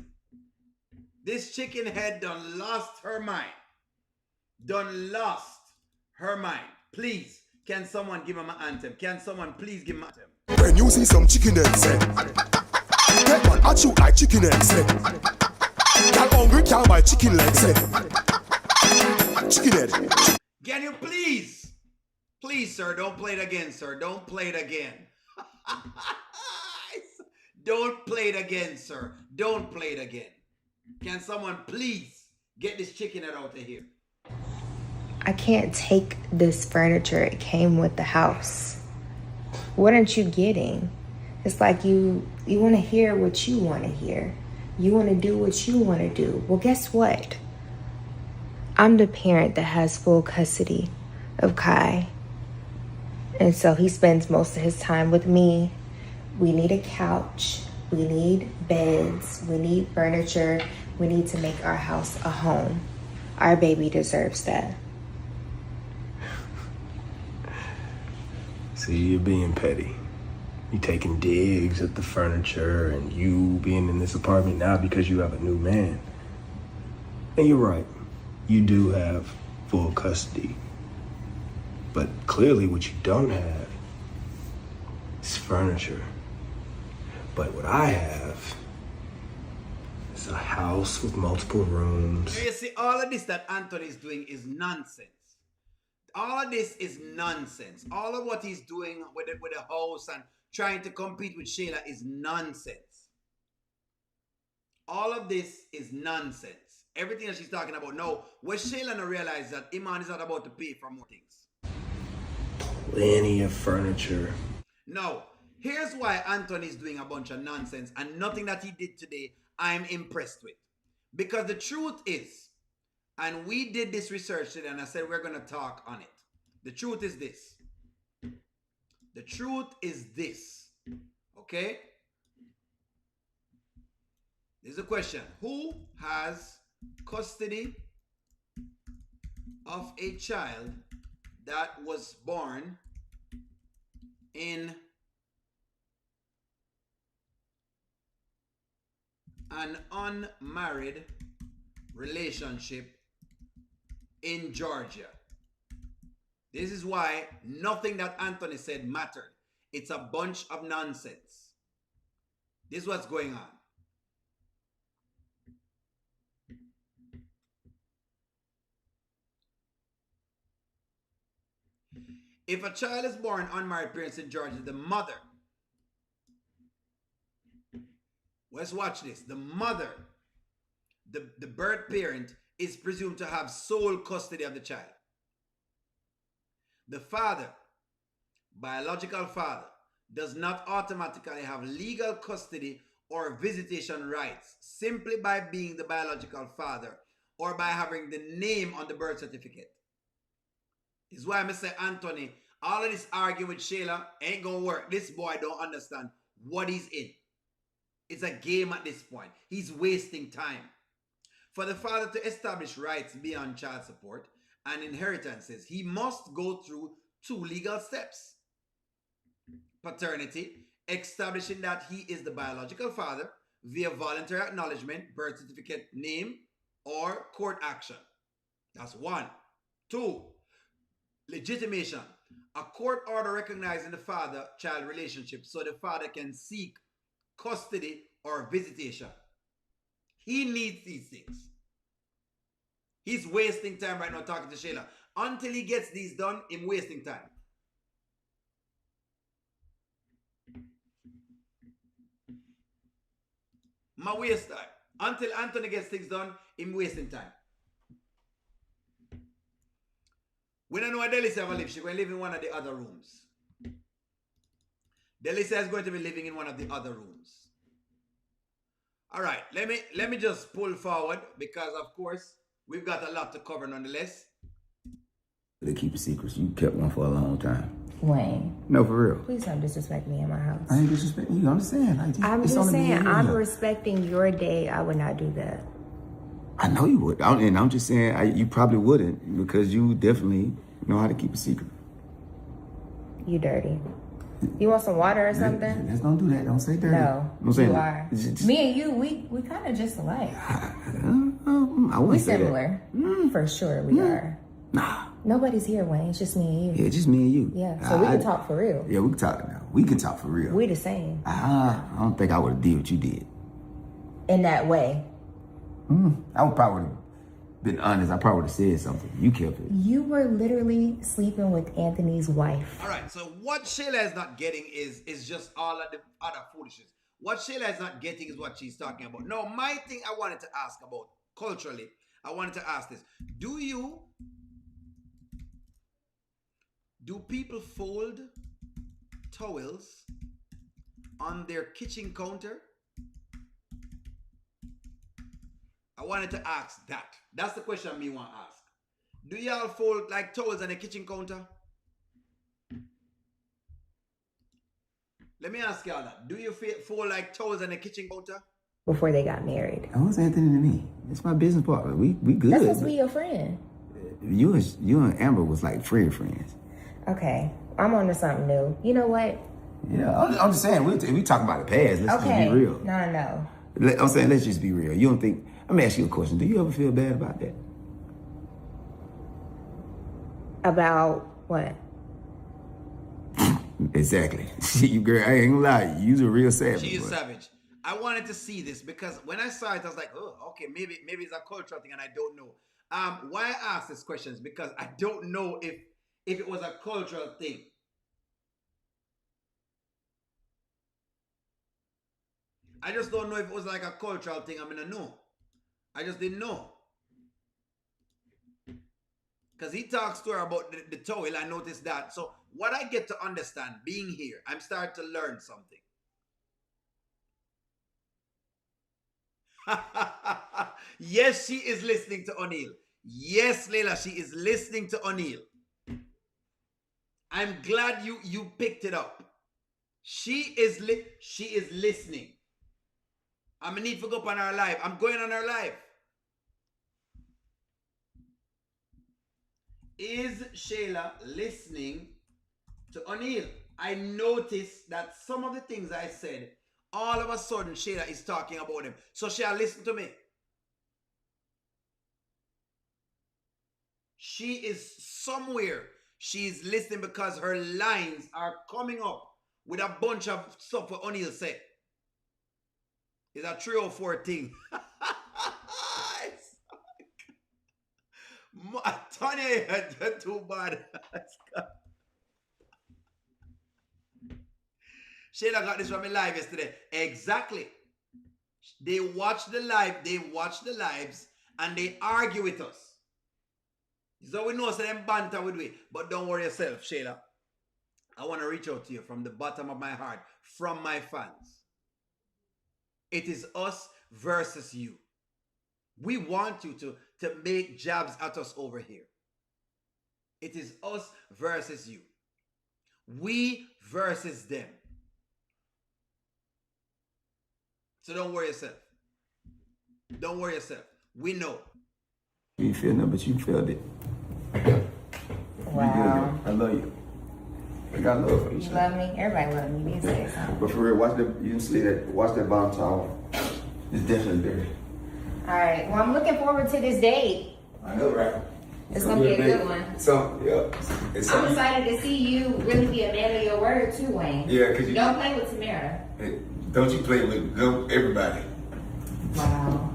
[SPEAKER 1] This chicken head done lost her mind. Done lost her mind. Please, can someone give him an anthem? Can someone please give him an anthem?
[SPEAKER 12] When you see some chicken heads, get one at you like chicken heads. That hungry can't buy chicken legs. Chicken head.
[SPEAKER 1] Can you please, sir, don't play it again, sir. Don't play it again. Don't play it again, sir. Don't play it again. Can someone please get this chicken head out of here?
[SPEAKER 10] I can't take this furniture. It came with the house. What aren't you getting? It's like you want to hear what you want to hear. You want to do what you want to do. Well, guess what? I'm the parent that has full custody of Kai. And so he spends most of his time with me. We need a couch. We need beds. We need furniture. We need to make our house a home. Our baby deserves that.
[SPEAKER 13] See, you're being petty. You taking digs at the furniture and you being in this apartment now because you have a new man. And you're right. You do have full custody. But clearly what you don't have is furniture. But what I have is a house with multiple rooms.
[SPEAKER 1] You see, all of this that Anthony is doing is nonsense. All of this is nonsense. All of what he's doing with the house and trying to compete with Shayla is nonsense. All of this is nonsense. Everything that she's talking about. No, what Shayla not realize that Iman is not about to pay for more things.
[SPEAKER 13] Plenty of furniture.
[SPEAKER 1] No, here's why Anthony is doing a bunch of nonsense, and nothing that he did today I'm impressed with. Because the truth is, and we did this research today, and I said we're going to talk on it. The truth is this. The truth is this. Okay? There's a question. Who has custody of a child that was born in an unmarried relationship in Georgia? This is why nothing that Anthony said mattered. It's a bunch of nonsense. This is what's going on. If a child is born unmarried parents in Georgia, the mother, let's watch this. The mother, the birth parent, is presumed to have sole custody of the child. The father, biological father, does not automatically have legal custody or visitation rights simply by being the biological father or by having the name on the birth certificate. This is why I say, Anthony, all of this arguing with Shayla ain't gonna work. This boy don't understand what he's in. It's a game at this point. He's wasting time. For the father to establish rights beyond child support and inheritances, he must go through two legal steps. Paternity, establishing that he is the biological father via voluntary acknowledgement, birth certificate, name, or court action. That's one. Two, legitimation, a court order recognizing the father-child relationship so the father can seek custody or visitation. He needs these things. He's wasting time right now talking to Shayla. Until he gets these done, he's wasting time. My waste time. Until Anthony gets things done, he's wasting time. We don't know where Delisa ever live. She's going to live in one of the other rooms. Delisa is going to be living in one of the other rooms. All right, let me just pull forward because, of course, we've got a lot to cover nonetheless.
[SPEAKER 2] They keep it secrets. You kept one for a long time.
[SPEAKER 10] Wayne.
[SPEAKER 2] No, for real.
[SPEAKER 10] Please don't disrespect me in my house.
[SPEAKER 2] I ain't disrespecting you. Understand?
[SPEAKER 10] I'm just saying, I'm respecting your day. I would not do that.
[SPEAKER 2] I know you would. And I'm just saying, you probably wouldn't because you definitely know how to keep a secret.
[SPEAKER 10] You dirty. You want some water or something?
[SPEAKER 2] Let's don't do that. Don't say dirty.
[SPEAKER 10] No,
[SPEAKER 2] don't say
[SPEAKER 10] you
[SPEAKER 2] that.
[SPEAKER 10] are. Me and you, we kind of just alike.
[SPEAKER 2] I wouldn't
[SPEAKER 10] we
[SPEAKER 2] say
[SPEAKER 10] similar. For sure we are.
[SPEAKER 2] Nah.
[SPEAKER 10] Nobody's here, Wayne. It's just me and you.
[SPEAKER 2] Yeah, just me and you.
[SPEAKER 10] Yeah, so we can talk for real.
[SPEAKER 2] Yeah, we can talk now. We can talk for real.
[SPEAKER 10] We the same.
[SPEAKER 2] I don't think I would have did what you did.
[SPEAKER 10] In that way.
[SPEAKER 2] I would probably have been honest. I probably would have said something. You kept it.
[SPEAKER 10] You were literally sleeping with Anthony's wife.
[SPEAKER 1] All right, so what Shayla is not getting is just all of the other foolishness. What Shayla is not getting is what she's talking about. No, my thing I wanted to ask about culturally, I wanted to ask this. Do people fold towels on their kitchen counter? I wanted to ask that. That's the question me want to ask. Do y'all fold like towels on the kitchen counter? Let me ask y'all that. Do you fold like towels on the kitchen counter?
[SPEAKER 10] Before they got married.
[SPEAKER 2] Oh, what's anything to me? It's my business partner. We good.
[SPEAKER 10] That's supposed to be your friend.
[SPEAKER 2] You and Amber was like friends.
[SPEAKER 10] Okay, I'm on to something new. You know what?
[SPEAKER 2] Yeah, I'm just saying, we talking about the past. Let's just be real.
[SPEAKER 10] No.
[SPEAKER 2] I'm saying, let's just be real. You don't think, let me ask you a question. Do you ever feel bad about that?
[SPEAKER 10] About what?
[SPEAKER 2] Exactly. You girl, I ain't gonna lie. You's a real savage.
[SPEAKER 1] She is savage. I wanted to see this because when I saw it, I was like, oh, okay, maybe it's a cultural thing and I don't know. Why I ask this question is because I don't know if it was a cultural thing. I just don't know if it was like a cultural thing. I'm gonna know. I just didn't know. Because he talks to her about the towel. I noticed that. So what I get to understand being here, I'm starting to learn something. Yes, she is listening to O'Neal. Yes, Layla, she is listening to O'Neal. I'm glad you picked it up. She is listening. I'm gonna need to go up on her live. I'm going on her live. Is Shayla listening to O'Neal? I noticed that some of the things I said, all of a sudden Shayla is talking about him. So Shayla, listen to me. She is somewhere. She's listening because her lines are coming up with a bunch of stuff what O'Neal said. It's a 304 thing. Tanya, you're too bad. Shayla got this from me live yesterday. Exactly. They watch the lives, and they argue with us. So we know so them banter with we. But don't worry yourself, Shayla. I want to reach out to you from the bottom of my heart, from my fans. It is us versus you. We want you to make jabs at us over here. It is us versus you. We versus them. So don't worry yourself. Don't worry yourself. We know.
[SPEAKER 2] You feel nothing, but you felt it.
[SPEAKER 10] Wow.
[SPEAKER 2] I love you. I got love for you.
[SPEAKER 10] You love me? Everybody love me. You say something.
[SPEAKER 2] But for real, watch that bottom towel. It's definitely dirty.
[SPEAKER 10] All right. Well, I'm looking forward to this date.
[SPEAKER 2] I know, right?
[SPEAKER 10] It's gonna be a good one.
[SPEAKER 2] I'm
[SPEAKER 10] excited to see you really be a man of your word too, Wayne.
[SPEAKER 2] Yeah, because you
[SPEAKER 10] don't play with Tamera.
[SPEAKER 2] Don't you play with everybody?
[SPEAKER 10] Wow.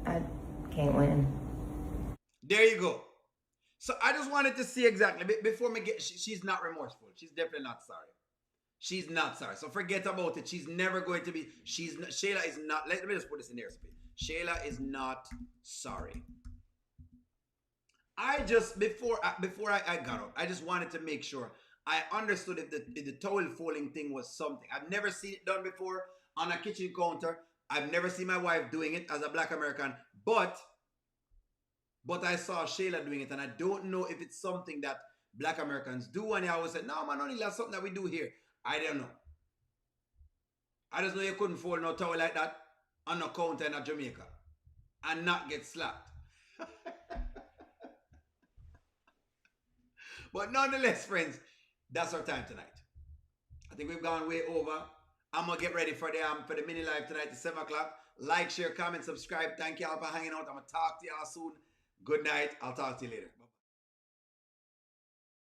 [SPEAKER 10] I can't win.
[SPEAKER 1] There you go. So I just wanted to see exactly before me get. She's not remorseful. She's definitely not sorry. She's not sorry. So forget about it. She's never going to be. Shayla is not. Let me just put this in there. Shayla is not sorry. I just before I got up, I just wanted to make sure I understood if the towel folding thing was something. I've never seen it done before on a kitchen counter. I've never seen my wife doing it as a Black American, but I saw Shayla doing it, and I don't know if it's something that Black Americans do. And I always said, no, man, only that's something that we do here. I don't know. I just know you couldn't fold no towel like that on a counter in Jamaica and not get slapped. But nonetheless, friends, that's our time tonight. I think we've gone way over. I'm gonna get ready for the mini live tonight at 7 o'clock. Like, share, comment, subscribe. Thank y'all for hanging out. I'm gonna talk to y'all soon. Good night. I'll talk to you later. Bye.